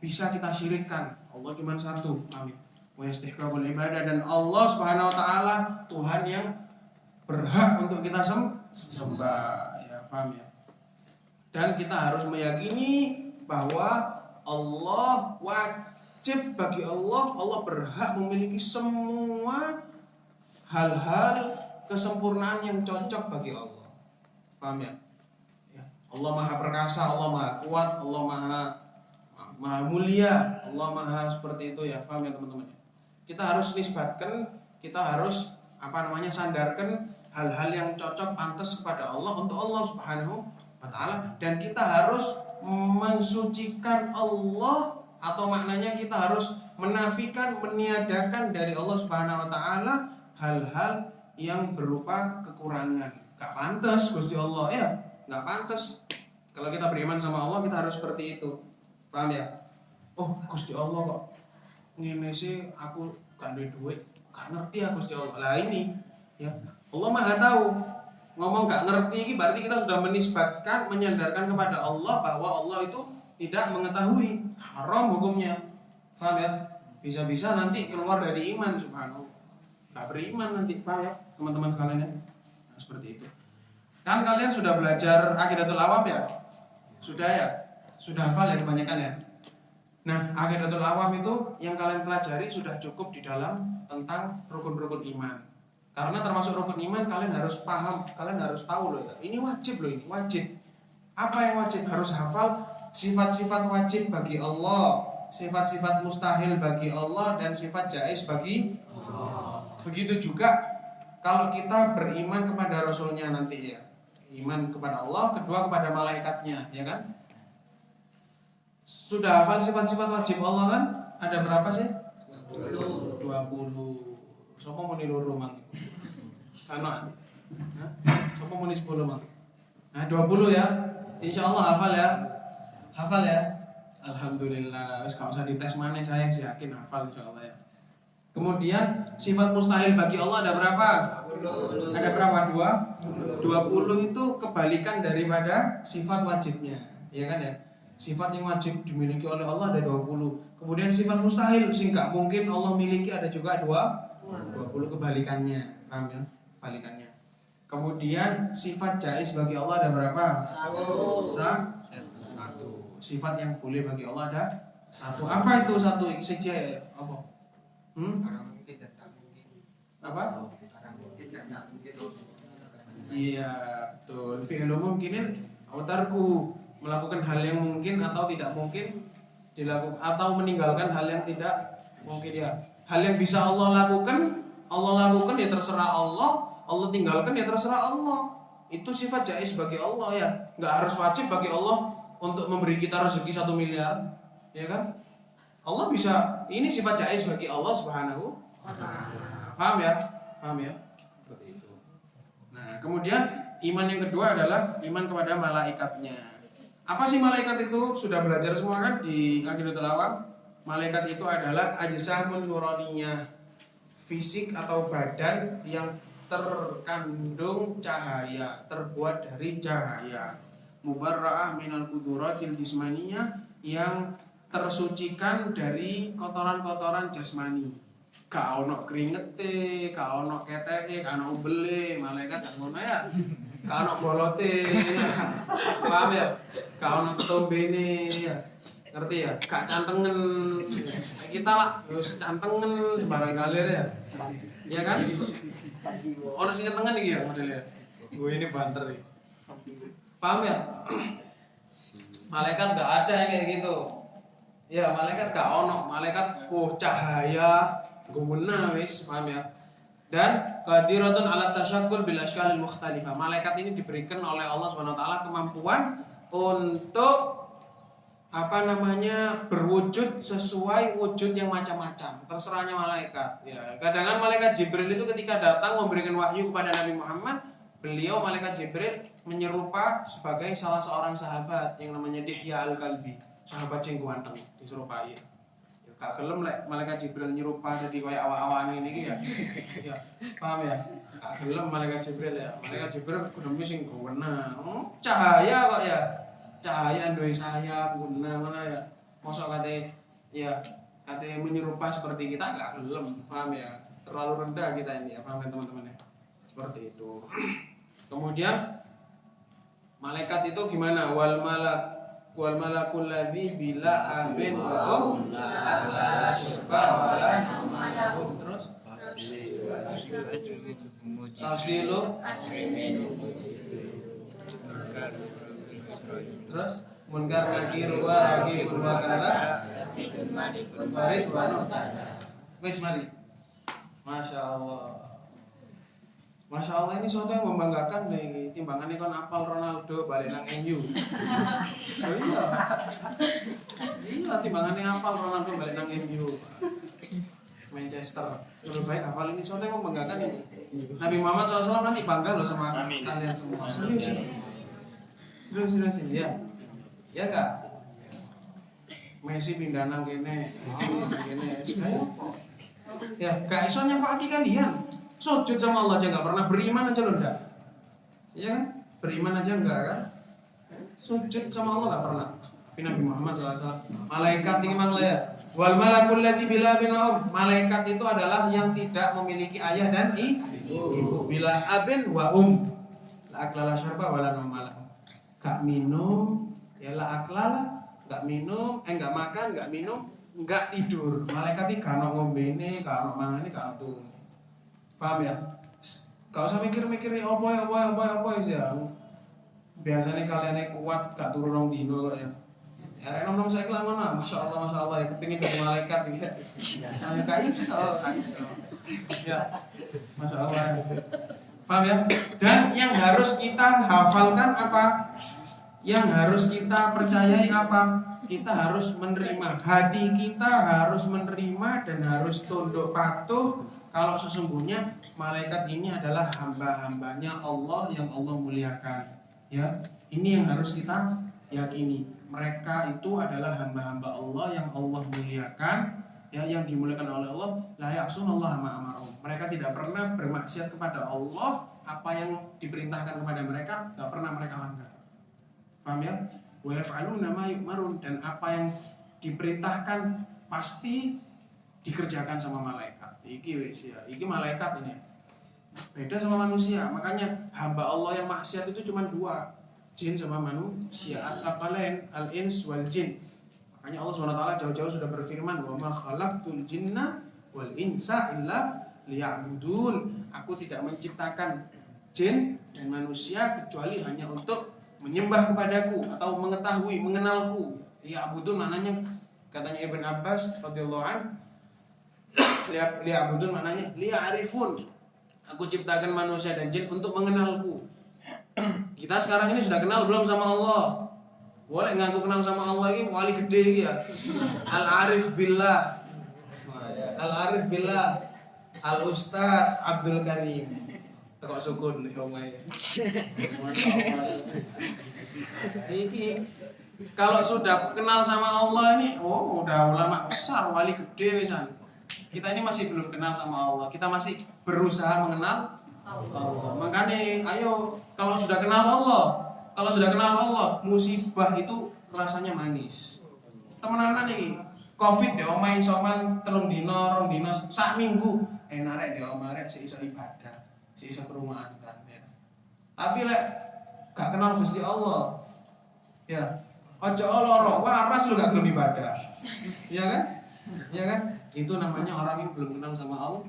bisa kita syirikkan. Allah cuma satu. Paham ya? Wa yastahiqqul ibadah, dan Allah Subhanahu wa taala Tuhan yang berhak untuk kita sembah. Ya, paham ya? Dan kita harus meyakini bahwa Allah wajib bagi Allah berhak memiliki semua hal-hal kesempurnaan yang cocok bagi Allah. Paham ya? Ya. Allah Maha Perkasa, Allah Maha Kuat, Allah Maha Mulia, Allah Maha seperti itu ya. Paham ya teman-teman? Kita harus nisbatkan, kita harus sandarkan hal-hal yang cocok pantas kepada Allah untuk Allah Subhanahu wa taala, dan kita harus mensucikan Allah, atau maknanya kita harus menafikan, meniadakan dari Allah Subhanahu wa taala hal-hal yang berupa kekurangan. Gak pantas Gusti Allah ya, gak pantas. Kalau kita beriman sama Allah, kita harus seperti itu. Paham ya? Oh, Gusti Allah kok ngene sih, aku gak ada duit, gak ngerti ya Gusti Allah. Lah ini ya, Allah Maha tahu. Ngomong gak ngerti ini berarti kita sudah menisbatkan, menyandarkan kepada Allah bahwa Allah itu tidak mengetahui, haram hukumnya. Paham ya? Bisa-bisa nanti keluar dari iman, subhanallah. Gak beriman nanti, paham ya teman-teman sekalian ya? Nah, seperti itu. Kan kalian sudah belajar Aqidatul Awam ya? Sudah ya? Sudah hafal ya kebanyakan ya? Nah, Aqidatul Awam itu yang kalian pelajari sudah cukup di dalam tentang rukun-rukun iman. Karena termasuk rukun iman kalian harus paham, kalian harus tahu loh. Ini wajib loh, ini wajib. Apa yang wajib? Harus hafal sifat-sifat wajib bagi Allah, sifat-sifat mustahil bagi Allah, dan sifat jaiz bagi Allah. Begitu juga kalau kita beriman kepada Rasulnya nanti ya. Iman kepada Allah, kedua kepada malaikatnya, ya kan? Sudah hafal sifat-sifat wajib Allah kan? Ada berapa sih? 20. Sopo muni loro mang. Ana. Sopo muni 10 mang. Nah, 20 ya. Insyaallah hafal ya. Hafal ya. Alhamdulillah. Wis gak usah dites maneh, saya yakin hafal insyaallah ya. Kemudian sifat mustahil bagi Allah ada berapa? 20. Ada berapa? 2. 20 itu kebalikan daripada sifat wajibnya, ya kan ya? Sifat yang wajib dimiliki oleh Allah ada 20. Kemudian sifat mustahil sing gak mungkin Allah miliki ada juga 20. 20 kebalikannya. Paham ya? Kebalikannya. Kemudian sifat jaiz bagi Allah ada berapa? Satu. Sifat yang boleh bagi Allah ada satu. Apa itu satu? Saja apa? Apa? Iya, betul. Fi'lu mungkinin autarku, melakukan hal yang mungkin atau tidak mungkin dilakukan, atau meninggalkan hal yang tidak mungkin ya. Hal yang bisa Allah lakukan ya terserah Allah. Allah tinggalkan ya terserah Allah. Itu sifat jaiz bagi Allah ya. Nggak harus wajib bagi Allah untuk memberi kita rezeki 1 miliar, ya kan? Allah bisa. Ini sifat jaiz bagi Allah Subhanahu wa ta'ala. Paham ya? Paham ya? Seperti itu. Nah, kemudian iman yang kedua adalah iman kepada malaikatnya. Apa sih malaikat itu? Sudah belajar semua kan di Aqidatul Awam? Malaikat itu adalah ajsamun nuraniyah, fisik atau badan yang terkandung cahaya, terbuat dari cahaya. Mubarra'ah minal quduratil jismaniyah, yang tersucikan dari kotoran-kotoran jasmani. Gak ono kringete, gak ono keteke, gak ono ubele, malaikat gak ngono ya. Gak ono bolote. Paham ya? Gak ono ketombene ya. Ngerti ya? Gak cantengen. Kita lah wis cantengen sembarang kalir ya. Iya kan? Ono sing cantengen iki ya modelnya. Gue ini banter nih. Paham ya? Malaikat gak ada yang kayak gitu. Ya, malaikat gak ono. Malaikat cahaya guna wis, paham ya? Dan qadiratun ala tasyakkul bil askalil mukhtalifah. Malaikat ini diberikan oleh Allah Subhanahu wa taala kemampuan untuk berwujud sesuai wujud yang macam-macam. Terserahnya malaikat. Ya, kadang-kadang malaikat Jibril itu ketika datang memberikan wahyu kepada Nabi Muhammad, beliau malaikat Jibril menyerupa sebagai salah seorang sahabat yang namanya Dihya al-Kalbi, sahabat sing ganteng diserupai. Ya gak gelem lek malaikat Jibril nyerupa dadi koyo awak-awane iki ya. Ya, paham ya? Gak gelem malaikat Jibril ya. Malaikat Jibril kudu sing guna. Cahaya kok ya. Cahaya duwe sayap guna ngono ya. Mosok kate menyerupa seperti kita gak gelem, paham ya? Terlalu rendah kita ini ya, paham ya teman-teman ya? Seperti itu. Kemudian malaikat itu gimana? Wal malakul ladzi bila abin wa la syirka wa la naum. Terus tafsilu terus munkar nakir wa raqib wa kaza barid wa nutana. Wis mari. Masya Allah. Masya Allah, ini suatu yang membanggakan nih. Timbangannya kan apal Ronaldo balik nang MU. Iya. Iya, timbangannya apal Ronaldo balik nang MU. Manchester. Lebih baik hafal ini, suatu yang membanggakan ini. Nabi Muhammad SAW nanti bangga loh sama kalian semua. Serius ya. Ya enggak? Messi pindah nang kene. Ya, gak iso nyafati kalian. Sujud sama Allah aja nggak pernah, beriman aja lo enggak, ya kan? Beriman aja enggak kan? Sujud sama Allah nggak pernah. Tapi Nabi Muhammad SAW, malaikat ini mang ya. Wal malakul ladzi bila binahum. Malaikat itu adalah yang tidak memiliki ayah dan ibu. Bila abin wa la aklala syarba wala namala. Gak minum, ya la aklala, gak minum, enggak makan, enggak minum, enggak tidur. Malaikat ini gak ono ngombene, gak ono mangane, gak ono turu. Paham ya? Gak usah mikir-mikir apa ya. Biasanya kalian kuat gak turun rong dino kok ya. Ya nom saya kelang ngono. Masya Allah ya kepengin jadi malaikat gitu. Gak iso. Ya. Masya Allah. Paham ya? Dan yang harus kita hafalkan apa? Yang harus kita percayai apa? Kita harus menerima, hati kita harus menerima dan harus tunduk patuh kalau sesungguhnya malaikat ini adalah hamba-hambanya Allah yang Allah muliakan. Ya, ini yang harus kita yakini. Mereka itu adalah hamba-hamba Allah yang Allah muliakan, ya, yang dimuliakan oleh Allah. La ya'sunallah ma amaruhum. Mereka tidak pernah bermaksiat kepada Allah. Apa yang diperintahkan kepada mereka tidak pernah mereka langgar. Paham ya? Wa yaf'aluna ma yu'marun, dan apa yang diperintahkan pasti dikerjakan sama malaikat. Iki wis ya, iki malaikat ini. Beda sama manusia. Makanya hamba Allah yang maksiat itu cuma dua, jin sama manusia. Al-aqalain al-ins wal jin. Makanya Allah SWT jauh-jauh sudah berfirman, wa ma khalaqtul jinna wal insa illa liya'budun. Aku tidak menciptakan jin dan manusia kecuali hanya untuk menyembah kepadaku atau mengetahui, mengenalku. Liya'budun maknanya katanya Ibn Abbas radhiyallahu anhu, liya'budun maknanya liya'rifun. Aku ciptakan manusia dan jin untuk mengenalku. Kita sekarang ini sudah kenal belum sama Allah? Boleh ngaku kenal sama Allah ini wali gede ya. Al-Arif Billah. Al-Arif Billah. Al-Ustaz Abdul Karim. Tekok sukun nih omae. Ini kalau sudah kenal sama Allah ini, oh udah ulama besar, wali gede misalnya. Kita ini masih belum kenal sama Allah. Kita masih berusaha mengenal Allah. Makanya ayo kalau sudah kenal Allah, musibah itu rasanya manis. Temenanan nih, Covid deh omahe isoman 3 dino, 2 dino, sak minggu enak rek deh omahe sik iso ibadah, sik iso krungu adzan ya. Tapi lek gak kenal Gusti Allah. Ya, ojo loro, waras lu gak belum ibadah. Iya kan? Iya kan? Itu namanya orang yang belum kenal sama Allah.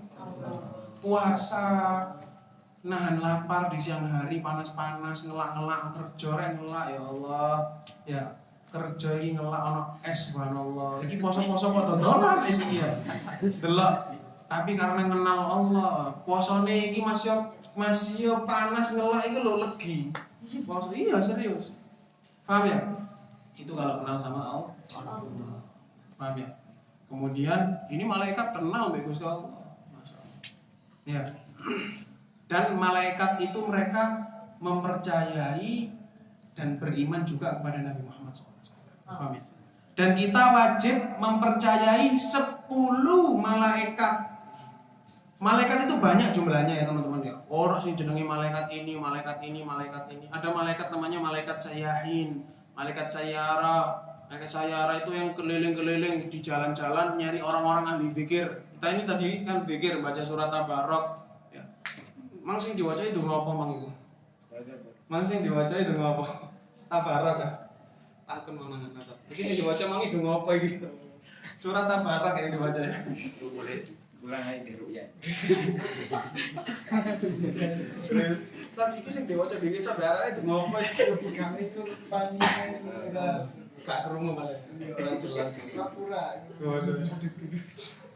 Puasa, nahan lapar di siang hari panas-panas, ngelak-ngelak kerja rek ngelak ya Allah. Ya, kerja iki ngelak ana es subhanallah. Iki poso-poso kok dodolan es iki ya. Delok. Tapi karena kenal Allah, posone iki masih panas ngelak iki lho legi. Poso iya serius. Paham ya? Itu kalau kenal sama Allah. Paham ya? Kemudian ini malaikat kenal mbek Gusti Allah. Masyaallah. Ya. Dan malaikat itu mereka mempercayai dan beriman juga kepada Nabi Muhammad SAW. Dan kita wajib mempercayai 10 malaikat. Malaikat itu banyak jumlahnya ya teman-teman ya. Orang sih jenenge malaikat ini, malaikat ini, malaikat ini. Ada malaikat namanya malaikat Sayyahin, malaikat Sayyara. Malaikat Sayyara itu yang keliling-keliling di jalan-jalan nyari orang-orang ahli zikir. Kita ini tadi kan zikir baca surat Tabarok. Mang sing diwaca itu ngopo mang iku? Mang sing diwaca itu ngopo? Tabarak ah. Takon mang nang nata. Iki sing diwaca mang itu ngopo iki? Surat Tabarak yang diwaca ya. Boleh ulang aja di ruya. Saat iki sing diwaca dhewe sabarane itu ngopo iki? Kami itu panjang Gak krungu malah. Kurang jelas. pura-pura.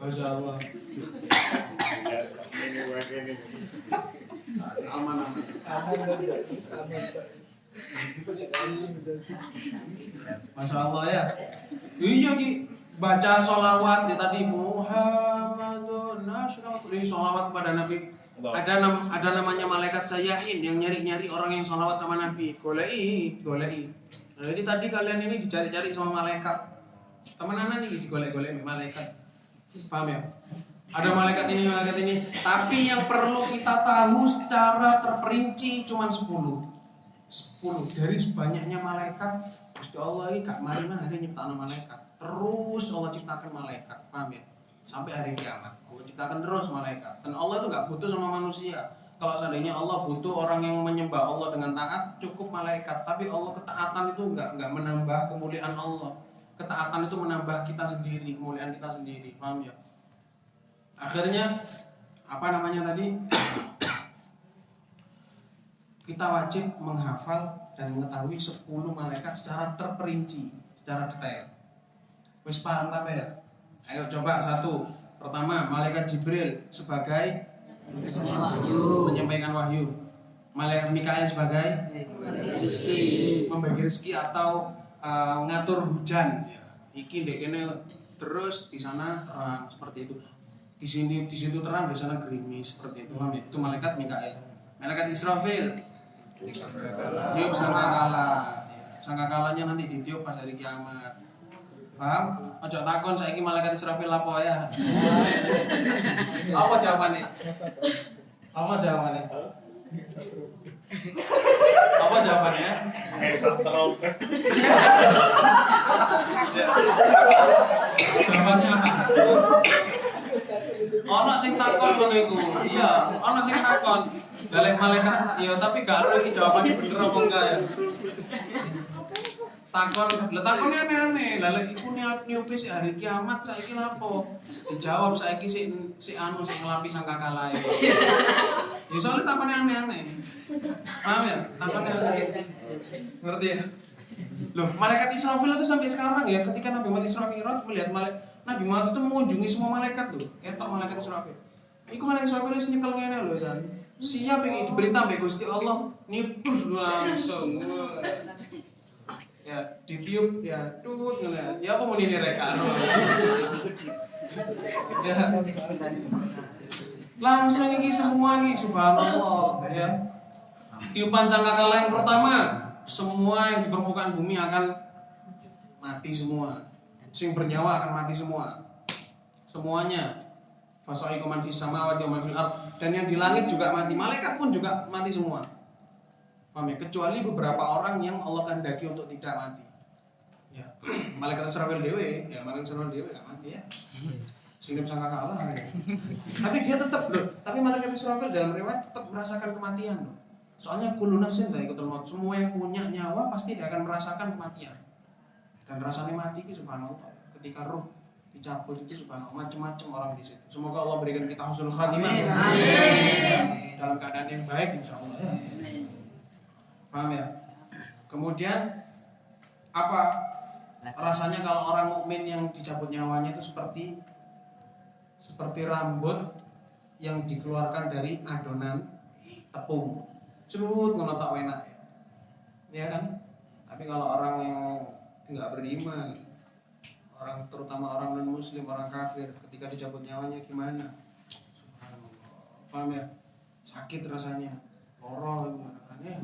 Masya Allah. Aman. Masya Allah ya. Iya ki baca sholawat ya tadi Muhammadun Rasulullah, sholawat kepada Nabi. Ada namanya malaikat Sayyahin yang nyari-nyari orang yang sholawat sama Nabi. Golei. Nah, jadi tadi kalian ini dicari-cari sama malaikat. Temenan nih digolek-golek malaikat. Paham ya? Ada malaikat ini. Tapi yang perlu kita tahu secara terperinci cuma 10 dari banyaknya malaikat. Gusti Allah ini gak marina hari nyiptakan malaikat. Terus Allah ciptakan malaikat. Paham ya? Sampai hari kiamat. Allah ciptakan terus malaikat. Dan Allah itu gak butuh sama manusia. Kalau seandainya Allah butuh orang yang menyembah Allah dengan taat, cukup malaikat. Tapi Allah ketaatan itu enggak menambah kemuliaan Allah. Ketaatan itu menambah kita sendiri, kemuliaan kita sendiri. Paham ya? Akhirnya apa namanya tadi? Kita wajib menghafal dan mengetahui 10 malaikat secara terperinci, secara detail. Wis paham apa ya? Ayo coba satu. Pertama, malaikat Jibril sebagai menyampaikan wahyu. Malaikat Mikail sebagai membagi rezeki atau ngatur hujan. Iki ndek kene terus di sana terang seperti itu. Di situ terang, di sana gerimis seperti itu. Itu malaikat Mikail. Malaikat Israfil tiup sangkakala. Sangkakalanya nanti ditiup pas hari kiamat. Paham? Ojo takon saiki malaikat Israfil apa ya? Apa jawabannya? Apa jawabannya? Apa jawabannya? Jawabannya apa? Ono sing ngono iku. Iya, ana sing takon. Dalek malaikat, iya tapi gak ero iki jawabane bener apa enggak ya. Takon, lha takone aneh-aneh. Lah lek iku niupi sik hari kiamat saiki lapo? Dijawab saiki sik anu sik ngelapi sangkakalae. Ya soalnya takone aneh-aneh. Paham ya? Takone aneh. Ngerti ya? Loh, malaikat Israfil itu sampai sekarang ya, ketika Nabi Muhammad Isra Mi'raj melihat Nabi Muhammad itu mengunjungi semua malaikat loh. Ketok malaikat Israfil. Iku malaikat Israfil wis nyekel ngene lho, San. Siap iki diperintah mbek Gusti Allah, nipus langsung. Ya, ditiup ya tut ngene. Ya apa muni rek karo. Ya. Langsung iki semua iki subhanallah ya. Tiupan sangkakala yang pertama, semua yang di permukaan bumi akan mati semua. Sing bernyawa akan mati semua. Semuanya. Fasa'iqu man fis samawati wa man fil ardh, dan yang di langit juga mati, malaikat pun juga mati semua. Paham ya? Kecuali beberapa orang yang Allah kehendaki untuk tidak mati. Ya, malaikat Israfil dewe, ya malaikat Israfil dewe gak mati ya. Sing sangkakala. Tapi dia tetap loh, tapi malaikat Israfil dalam riwayat tetap merasakan kematian loh. Soalnya kullu nafsin dha'iqatul maut, semua yang punya nyawa pasti dia akan merasakan kematian. Dan rasanya mati itu subhanallah, ketika ruh dicabut itu subhanallah, macam-macam orang di situ. Semoga Allah berikan kita husnul khatimah. Amin. Dalam keadaan yang baik insyaallah ya. Paham ya? Kemudian apa rasanya kalau orang mukmin yang dicabut nyawanya itu seperti rambut yang dikeluarkan dari adonan tepung. Cerut ngono tak enak ya. Ya kan? Tapi kalau orang yang enggak beriman, orang terutama orang non muslim, orang kafir, ketika dicabut nyawanya gimana? Subhanallah. Paham ya? Sakit rasanya. Loro rasanya.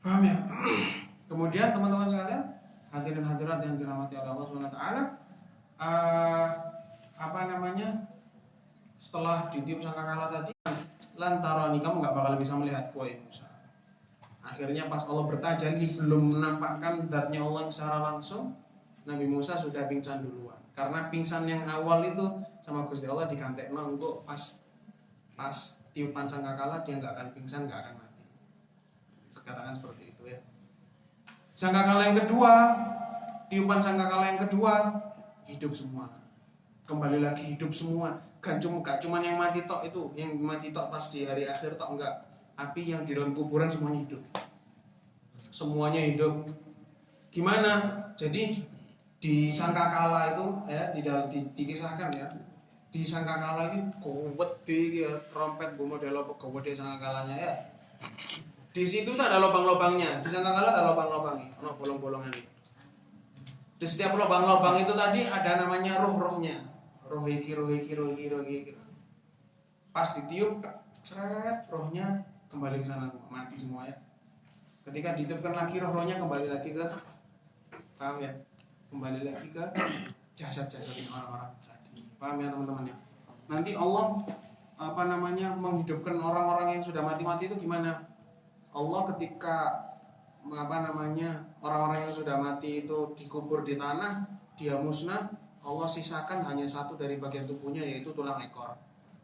Paham ya? Kemudian teman-teman sekalian, hadirin hadirat yang dirahmati oleh Allah Subhanahu wa taala, apa namanya? Setelah ditiup sangkakala tadi, lantarani, kamu enggak bakal bisa melihat wahai Musa. Akhirnya pas Allah bertajalli belum menampakkan zatnya Allah secara langsung, Nabi Musa sudah pingsan duluan. Karena pingsan yang awal itu sama Gusti Allah digantekno engko pas tiupan sangkakala dia enggak akan pingsan, enggak akan mati. Katakan seperti itu ya. Sangkakala yang kedua, tiupan sangkakala yang kedua, hidup semua. Kembali lagi hidup semua. Gak cuma yang mati tok itu, yang mati tok pas di hari akhir tok enggak. Tapi yang di dalam kuburan semuanya hidup. Semuanya hidup. Gimana? Jadi di sangkakala itu ya dikisahkan ya. Di sangkakala ini gede ya, trompet model apa gede sangkakalanya ya. Di situ tuh ada lubang-lubangnya. Di sangkakala ada lubang-lubangnya, ono bolong-bolongan. Di setiap lubang-lubang itu tadi ada namanya roh-rohnya. Roh iki. Pas ditiup, seret, rohnya kembali ke sana, mati semua ya. Ketika ditiupkan lagi rohnya kembali lagi ke, paham ya? Kembali lagi ke jasad-jasad orang-orang tadi. Paham ya teman-teman ya? Nanti Allah menghidupkan orang-orang yang sudah mati-mati itu gimana? Allah ketika orang-orang yang sudah mati itu dikubur di tanah, dia musnah, Allah sisakan hanya satu dari bagian tubuhnya, yaitu tulang ekor.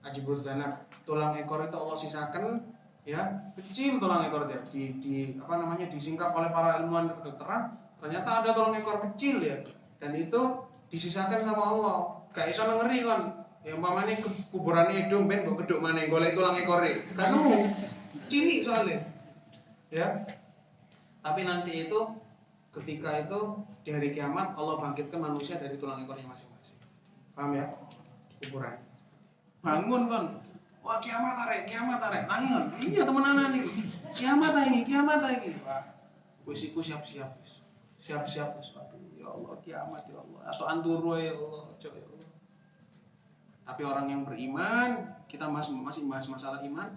Ajibul zanab, tulang ekor itu Allah sisakan ya, kecil tulang ekor dia disingkap oleh para ilmuwan kedokteran, ternyata ada tulang ekor kecil ya, dan itu disisakan sama Allah. Gak iso ngeri kan. Ya umpamane kuburane hidung ben mbok keduk maneh golek tulang ekore. Kan cilik soalnya. Ya. Tapi nanti itu ketika itu di hari kiamat Allah bangkitkan manusia dari tulang ekornya masing-masing. Paham ya? Kuburan. Bangun kan. Wah kiamat arek. Tangan. Iya temenan iki. Kiamat lagi. Wah, wis iku siap-siap. Siap-siap wis. Aduh, ya Allah kiamat ya Allah. Atau anturu ya Allah, ya Allah. Tapi orang yang beriman, kita masih bahas masalah iman.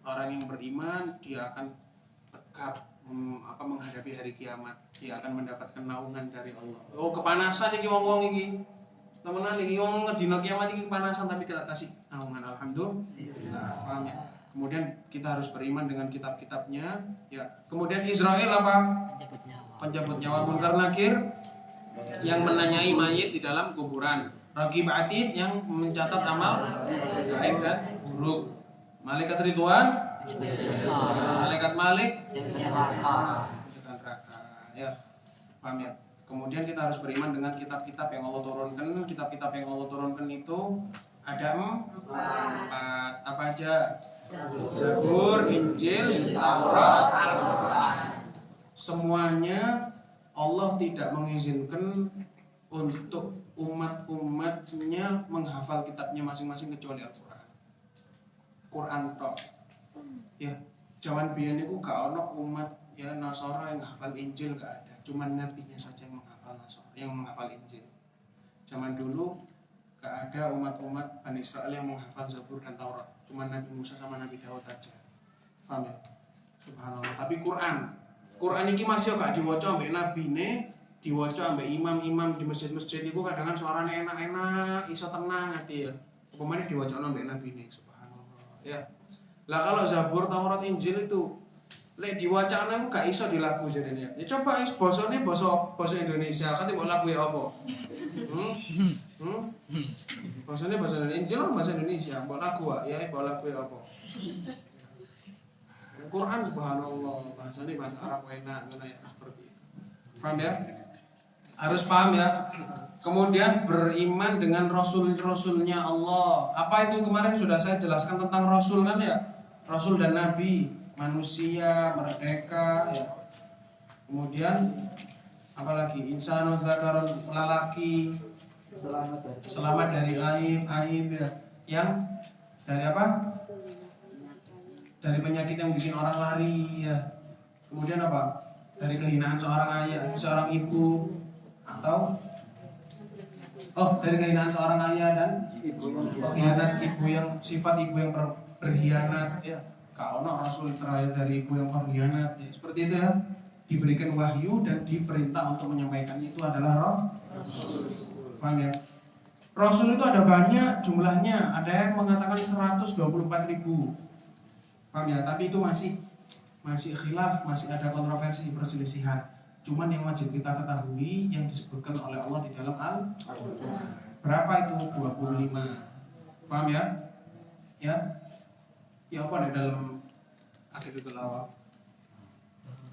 Orang yang beriman dia akan tegap menghadapi hari kiamat, dia akan mendapatkan naungan dari Allah. Oh kepanasan iki wong-wong iki. Temenan iki wong ngedino kiamat iki kepanasan tapi kita kasih naungan, alhamdulillah. Paham ya? Kemudian kita harus beriman dengan kitab-kitabnya, ya. Kemudian Israel apa? Pencabut nyawa, Munkar Nakir yang menanyai mayit di dalam kuburan, Raqib Atid yang mencatat amal baik dan buruk. Malaikat Ridwan, malaikat Malik, neraka. Ya, paham ya? Kemudian kita harus beriman dengan kitab-kitab yang Allah turunkan. Kitab-kitab yang Allah turunkan itu ada 4. Apa aja? Zabur, Injil, Taurat, Al-Quran. Semuanya Allah tidak mengizinkan untuk umat-umatnya menghafal kitabnya masing-masing kecuali Al-Quran. Quran tok. Ya, zaman biyen niku gak ono umat ya Nasara yang menghafal Injil, gak ada. Cuman nabinya saja yang menghafal Nasara, yang menghafal Injil. Zaman dulu gak ada umat-umat Bani Israel yang menghafal Zabur dan Taurat. Cuman Nabi Musa sama Nabi Daud aja. Paham ya? Subhanallah. Tapi Quran ini masih gak diwaca ambek nabine, diwaca ambek imam-imam di masjid-masjid itu kadang-kadang suaranya enak-enak, iso tenang hati ya. Upamane diwaca ambek nabine. Subhanallah. Ya. Lah kalau Zabur, Taurat, Injil itu lek diwacana aku gak iso dilagu jenenge. Ya coba basane basa Indonesia, kan mbok lagu ya apa? Basane bahasa Indonesia, bahasa Indonesia, mbok lagu ya mbok lagu ya apa? Quran subhanallah, bahasane bahasa Arab enak ngono ya seperti itu. Paham ya? Harus paham ya. Kemudian beriman dengan rasul-rasulnya Allah. Apa itu kemarin sudah saya jelaskan tentang rasul kan ya? Rasul dan nabi, manusia, merdeka ya. Kemudian apalagi insanun zakarun, lelaki selamat dari aib ya. Yang dari apa? Dari penyakit yang bikin orang lari ya. Kemudian apa? Dari kehinaan seorang ayah, seorang ibu, atau dari kehinaan seorang ayah dan pengkhianat ibu yang sifat ibu yang berkhianat ya. Kalau rasul terakhir dari ibu yang berkhianat ya. Seperti itu ya. Diberikan wahyu dan diperintah untuk menyampaikan itu adalah rasul. Paham ya? Rasul itu ada banyak jumlahnya. Ada yang mengatakan 124.000. Paham ya? Tapi itu masih khilaf, masih ada kontroversi, perselisihan. Cuman yang wajib kita ketahui yang disebutkan oleh Allah di dalam Al-Quran. Berapa itu? 25. Paham ya? Ya. Ya apa di dalam Aqidatul Awam?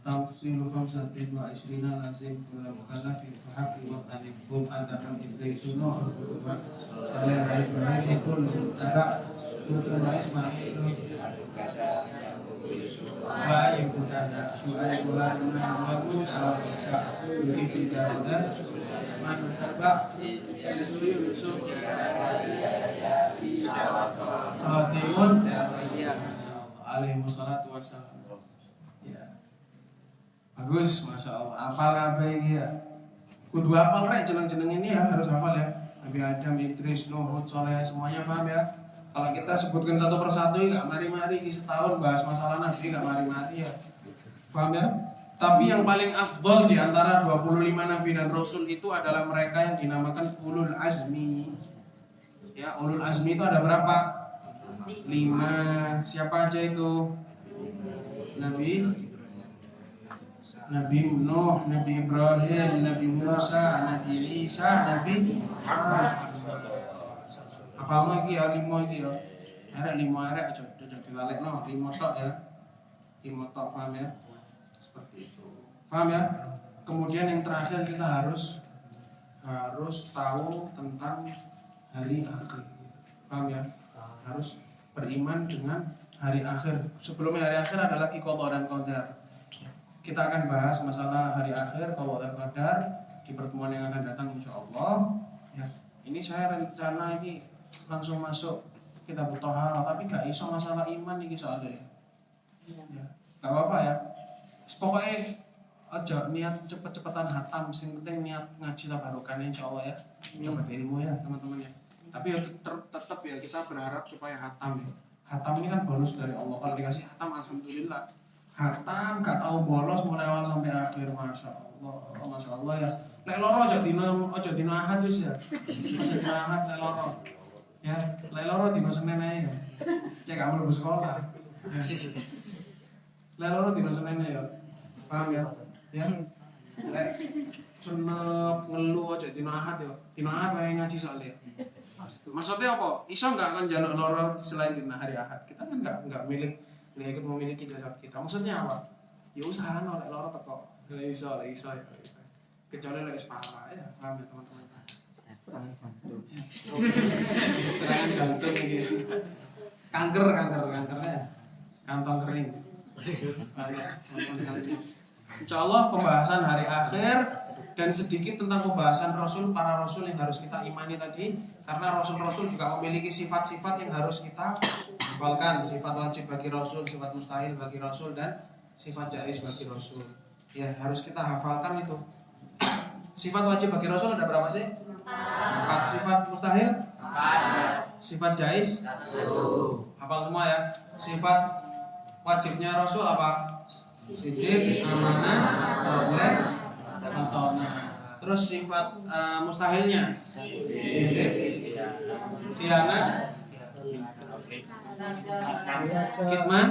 Tafsiru khamsatin wa ishrina lazim kullu mukallafin fahaqqi wa tanibum adabun iblisu nuh wa sallallahu alaihi kullu tara kullu isma'il wa yuqtada su'al ulama wa musa wa isa yuridu dan man taba yusuf Khatimun alaihi wassalatu wassalam. Ya. Bagus, masya Allah. Hafal kabeh iki ya. Kudu hafal rek jeneng-jeneng ini ya, harus hafal ya. Nabi Adam, Idris, Nuh, Hud, Saleh, semuanya paham ya. Kalau kita sebutkan satu persatu ya gak mari-mari, ini setahun bahas masalah Nabi gak mari-mari ya. Paham ya? Tapi yang paling afdol di antara 25 Nabi dan Rasul itu adalah mereka yang dinamakan Ulul Azmi. Ya, Ulul Azmi itu ada berapa? 5. Siapa aja itu? Nabi Nuh, Nabi Ibrahim, Nabi Musa, Nabi Isa, Nabi Muhammad. Apa lagi ya 5 iki ya? Ada 5 arek aja dilalekno, 5 tok ya. 5 tok paham ya? Seperti itu. Paham ya? Kemudian yang terakhir kita harus tahu tentang hari akhir. Paham ya? Harus beriman dengan hari akhir. Sebelumnya hari akhir ada lagi qada dan qadar. Kita akan bahas masalah hari akhir, qada dan qadar di pertemuan yang akan datang insyaallah. Ya, ini saya rencana ini langsung masuk kita butuh hal, tapi gak iso masalah iman ini soalnya. Ya, gak apa-apa ya. Pokoknya aja niat cepet-cepetan hatam, yang penting niat ngaji tabarukan insyaallah ya. Dapat ilmu ya teman-teman ya. Tapi ya tetap ya kita berharap supaya hatam ya. Hatam ini kan bonus dari Allah. Kalau dikasih hatam alhamdulillah. Hatam gak tahu bolos mulai awal sampai akhir, masya Allah ya. Lek loro aja dino ahad wis ya. Aja dino ahad lek loro. Ya, lek loro dino Senin ae ya. Cek gak mlebu sekolah. Ya. Lek loro dino Senin ya. Paham ya? Ya. Lek senep ngeluh aja dino ahad ya. Dino ahad wae ngaji soalnya. Maksudnya apa? Iso nggak kan jaluk loro selain dina hari Ahad? Kita kan nggak ikut memiliki jasad kita. Maksudnya apa? Ya usaha oleh loro teko. Lek iso. Kecuali lek parah ya, paham ya teman-teman. Serangan jantung gitu. Kankernya kantong kering. Insya Allah pembahasan hari akhir dan sedikit tentang pembahasan para rasul yang harus kita imani tadi, karena rasul-rasul juga memiliki sifat-sifat yang harus kita hafalkan, sifat wajib bagi rasul, sifat mustahil bagi rasul, dan sifat jaiz bagi rasul. Ya harus kita hafalkan itu. Sifat wajib bagi rasul ada berapa sih? 4. Sifat mustahil? 4. Sifat jaiz? 1. Hafal semua ya. Sifat wajibnya rasul apa? Siddiq, amanah, taubat, atona. Terus sifat mustahilnya? Siddiq, khianat, kitman.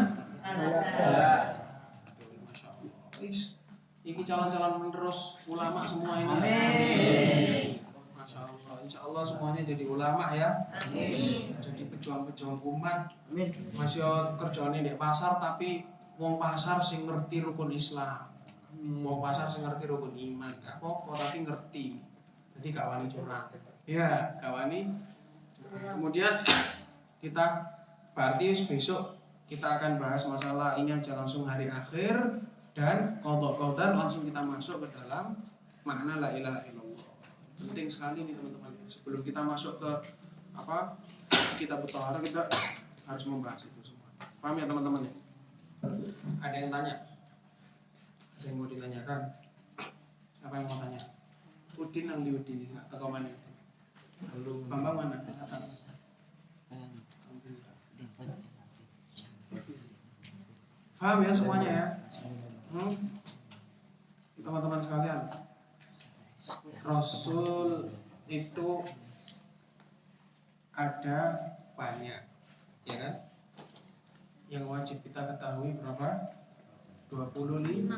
Masya Allah. Ini calon-calon penerus ulama semua ini. Amin. Masya Allah. Insya Allah semuanya jadi ulama ya. Amin. Jadi pejuang-pejuang umat. Amin. Masih kerjanya di pasar tapi wong pasar sing ngerti rukun Islam. Wong pasar sing ngerti rukun iman. Gak apa-apa tapi ngerti. Jadi gak wani curang. Ya, gak wani. Kemudian kita berarti besok kita akan bahas masalah ini aja langsung hari akhir. Dan qadha langsung kita masuk ke dalam makna la ilaha illallah. Penting sekali nih teman-teman. Sebelum kita masuk ke kitab Thaharah, kita harus membahas itu semua. Paham ya teman-teman ya? Ada yang tanya? Ada yang mau ditanyakan? Siapa yang mau tanya? Udin yang diudin, nggak tahu mana? Bambang mana? Datang. Paham ya semuanya ya? Teman-teman sekalian, Rasul itu ada banyak, ya kan? Yang wajib kita ketahui berapa? 25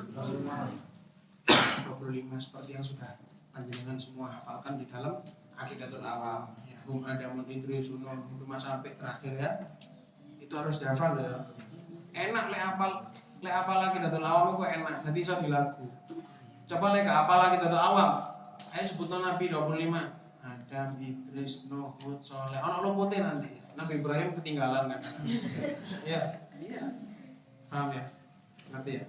seperti yang sudah panjenengan semua hafalkan di dalam Aqidatul Awam. Hum Adamun Idrisun 5 sampai terakhir ya. Itu harus dihafal ya. Enak lek apal Aqidatul Awam itu enak, jadi iso di lagu. Coba lek apal Aqidatul Awam. Ayo sebutno Nabi 25. Adam, Idris, Nuh, Hud, Saleh. Ana lumputé nanti. Nabi Ibrahim ketinggalan kan. Iya. Paham ya? Ngerti ya?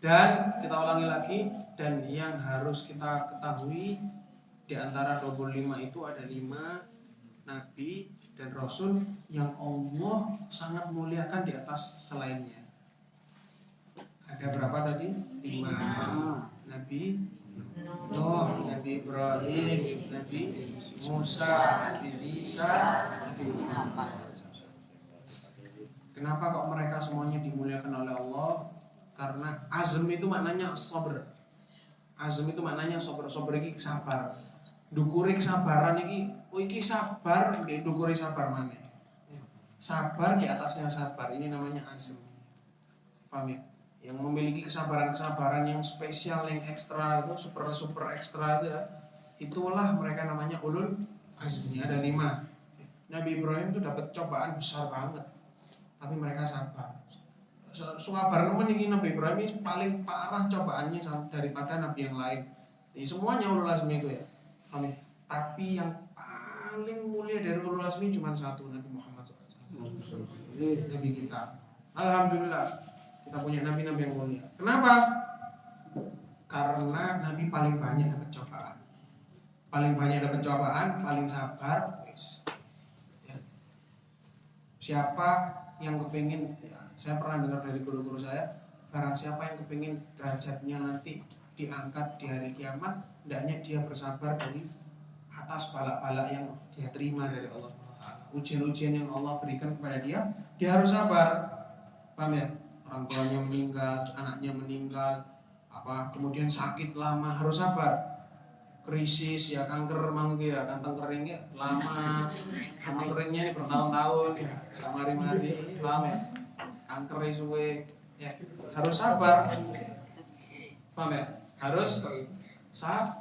Dan kita ulangi lagi, dan yang harus kita ketahui di antara 25 itu ada 5 nabi dan rasul yang Allah sangat muliakan di atas selainnya. Ada berapa tadi? 5 nabi. Nuh, Nabi Ibrahim, Nabi Musa, Nabi Isa, Nabi Muhammad. Kenapa kok mereka semuanya dimuliakan oleh Allah? Karena azm itu maknanya sabr. Azm itu maknanya sabr. Sabr iki sabar. Dukure kesabaran iki sabar, nggih dukure sabar maneh. Sabar di atasnya sabar. Ini namanya azm. Paham ya? Yang memiliki kesabaran-kesabaran yang spesial, yang ekstra itu, super ekstra itu ya. Itulah mereka namanya ulul azmi. Ada 5. Nabi Ibrahim itu dapat cobaan besar banget, tapi mereka sabar. Sabar nemen iki Nabi Ibrahim ini paling parah cobaannya daripada nabi yang lain. Jadi semuanya ulul azmi itu ya. Amin. Tapi yang paling mulia dari ulul azmi cuma satu, Nabi Muhammad SAW. Nabi kita. Alhamdulillah. Kita punya nabi-nabi yang mulia. Kenapa? Karena nabi paling banyak dapat cobaan. Paling banyak dapat cobaan, paling sabar. Ya. Siapa yang kepingin, ya, saya pernah dengar dari guru-guru saya, barang siapa yang kepingin derajatnya nanti diangkat di hari kiamat, hendaknya dia bersabar dari atas balak-balak yang dia terima dari Allah. Ujian-ujian yang Allah berikan kepada dia harus sabar. Paham ya? Orang tuanya meninggal, anaknya meninggal, kemudian sakit lama, harus sabar. Krisis ya, kanker mangke ya, kantong keringnya lama, sama keringnya ini bertahun-tahun ya, sama mari-mari, paham ya? Kanker suwe, ya harus sabar. Paham ya? Harus sabar.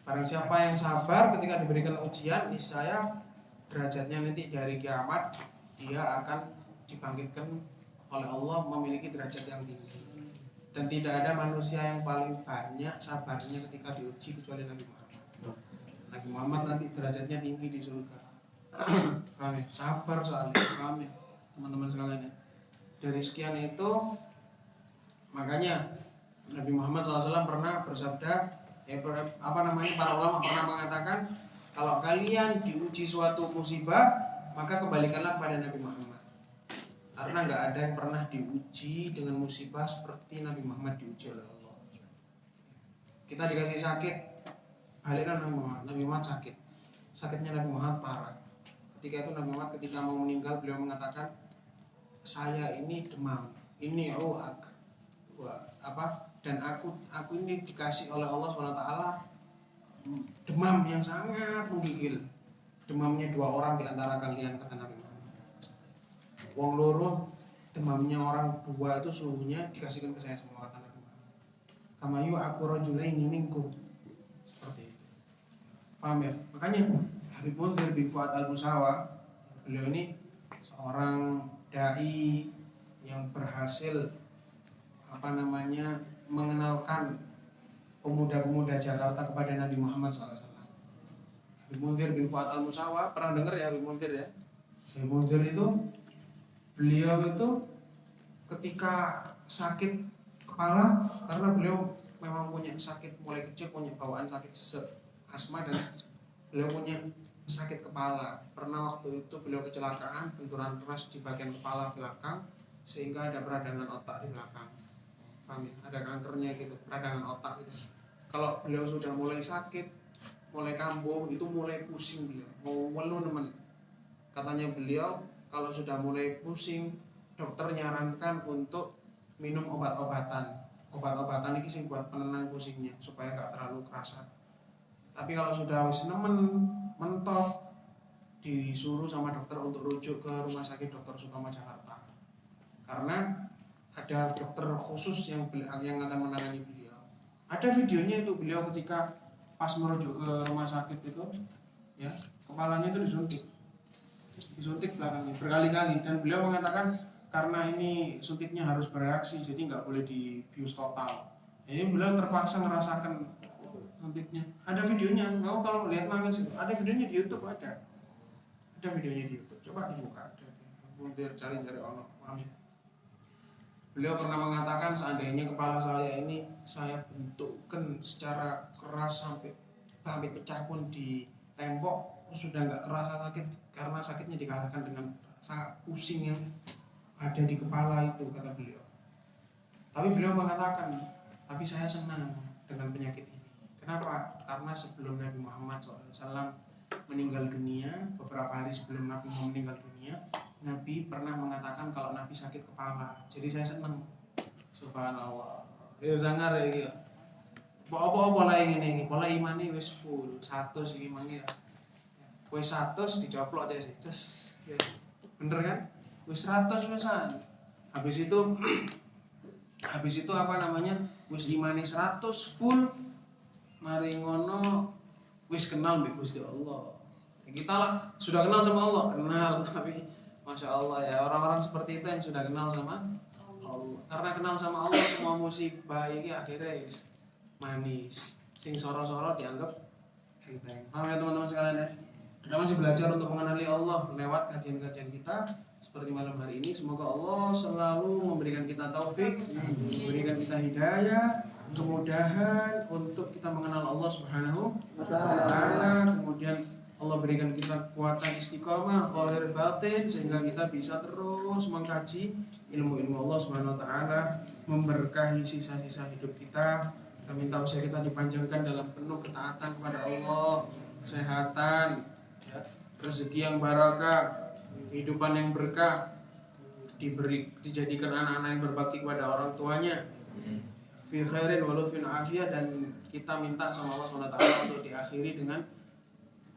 Barang siapa yang sabar ketika diberikan ujian, niscaya derajatnya nanti di hari kiamat dia akan dibangkitkan oleh Allah memiliki derajat yang tinggi. Dan tidak ada manusia yang paling banyak sabarnya ketika diuji kecuali Nabi Muhammad. Nabi Muhammad nanti derajatnya tinggi di surga. Paham ya? Sabar soalnya, paham ya teman-teman sekalian ya. Dari sekian itu makanya Nabi Muhammad SAW pernah bersabda, para ulama pernah mengatakan, kalau kalian diuji suatu musibah, maka kembalikanlah kepada Nabi Muhammad. Karena nggak ada yang pernah diuji dengan musibah seperti Nabi Muhammad diuji oleh Allah. Kita dikasih sakit, balikkan Nabi Muhammad. Nabi Muhammad sakit, sakitnya Nabi Muhammad parah. Ketika itu Nabi Muhammad ketika mau meninggal, beliau mengatakan, saya ini demam, ini dan aku ini dikasih oleh Allah SWT demam yang sangat menggigil. Demamnya 2 orang di antara kalian, kata Nabi Muhammad. Wong loro demamnya orang 2 itu suhunya dikasihkan ke saya semua, kata Nabi Muhammad. Kamayu aku rajulaini minkum. Seperti itu. Paham ya? Makanya Habib Munzir bin Fuad Al-Musawa, beliau ini seorang dai yang berhasil mengenalkan pemuda-pemuda Jakarta kepada Nabi Muhammad SAW. Habib Munzir bin Fuad Al-Musawa, pernah dengar ya Habib Munzir ya? Habib Munzir itu, beliau itu ketika sakit kepala, karena beliau memang punya sakit mulai kecil, punya bawaan sakit asma, dan beliau punya sakit kepala. Pernah waktu itu beliau kecelakaan, benturan keras di bagian kepala belakang, sehingga ada peradangan otak di belakang. Paham ya? Ada kankernya gitu, peradangan otak gitu. Kalau beliau sudah mulai sakit, mulai kambuh, itu mulai pusing beliau, mau ngeluh teman. Katanya beliau kalau sudah mulai pusing, dokter nyarankan untuk minum obat-obatan. Obat-obatan ini sih buat penenang pusingnya supaya gak terlalu kerasa. Tapi kalau sudah wis nemen mentok, disuruh sama dokter untuk rujuk ke rumah sakit Dr. Sutomo Jakarta. Karena ada dokter khusus yang akan menangani beliau. Ada videonya itu beliau ketika pas merujuk ke rumah sakit itu, ya kepalanya itu disuntik belakangnya berkali-kali, dan beliau mengatakan karena ini suntiknya harus bereaksi, jadi nggak boleh dibius total. Jadi beliau terpaksa merasakan suntiknya. Ada videonya, kamu kalau lihat nangis itu, ada videonya di YouTube ada videonya di YouTube. Coba dibuka, Munzir cari Allah. Amin. Beliau pernah mengatakan, seandainya kepala saya ini saya bentukkan secara keras sampai pecah pun di tembok, sudah nggak kerasa sakit, karena sakitnya dikalahkan dengan sangat pusing yang ada di kepala itu, kata beliau. Tapi beliau mengatakan, tapi saya senang dengan penyakit ini. Kenapa? Karena sebelum Nabi Muhammad SAW meninggal dunia, beberapa hari sebelum Nabi Muhammad meninggal dunia, Nabi pernah mengatakan kalau Nabi sakit kepala. Jadi saya senang. Subhanallah. Ya sangar ya iki. Apa-apa lah ini pola iman ini wis full 100 iki mangi. Wis 100 dicoplok aja sih. Terus ya. Bener kan? Wis 100 wisan. Habis itu wis imane 100 full. Mari ngono wis kenal mbek Gusti Allah. Kita lah sudah kenal sama Allah, kenal, tapi Masya Allah ya, orang-orang seperti itu yang sudah kenal sama Allah. Karena kenal sama Allah, semua musibah ini akhirnya manis. Sing soro-soro dianggap enteng. Paham ya teman-teman sekalian ya? Kita masih belajar untuk mengenali Allah lewat kajian-kajian kita seperti malam hari ini. Semoga Allah selalu memberikan kita taufik, memberikan kita hidayah, kemudahan untuk kita mengenal Allah Subhanahu wa ta'ala. Kemudian Allah berikan kita kekuatan istiqomah, zahir batin, sehingga kita bisa terus mengkaji ilmu-ilmu Allah Subhanahu wa ta'ala, memberkahi sisa-sisa hidup kita. Kita minta usia kita dipanjangkan dalam penuh ketaatan kepada Allah, kesehatan, ya, rezeki yang barakah, kehidupan yang berkah, dijadikan anak-anak yang berbakti kepada orang tuanya, fi khairin wa lutfin afiyah, dan kita minta sama Allah SWT untuk diakhiri dengan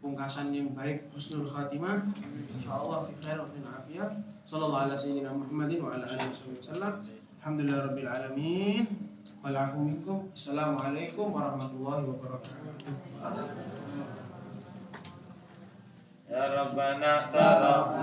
pungkasan yang baik, husnul khatimah, insyaallah fi khairin wa lutfin afiyah. Sallallahu alaihi wasallam Muhammadin wa ala alihi wasallam. Alhamdulillahirabbil alamin. wal afu minkum. Assalamualaikum warahmatullahi wabarakatuh. Ya Rabbana taraf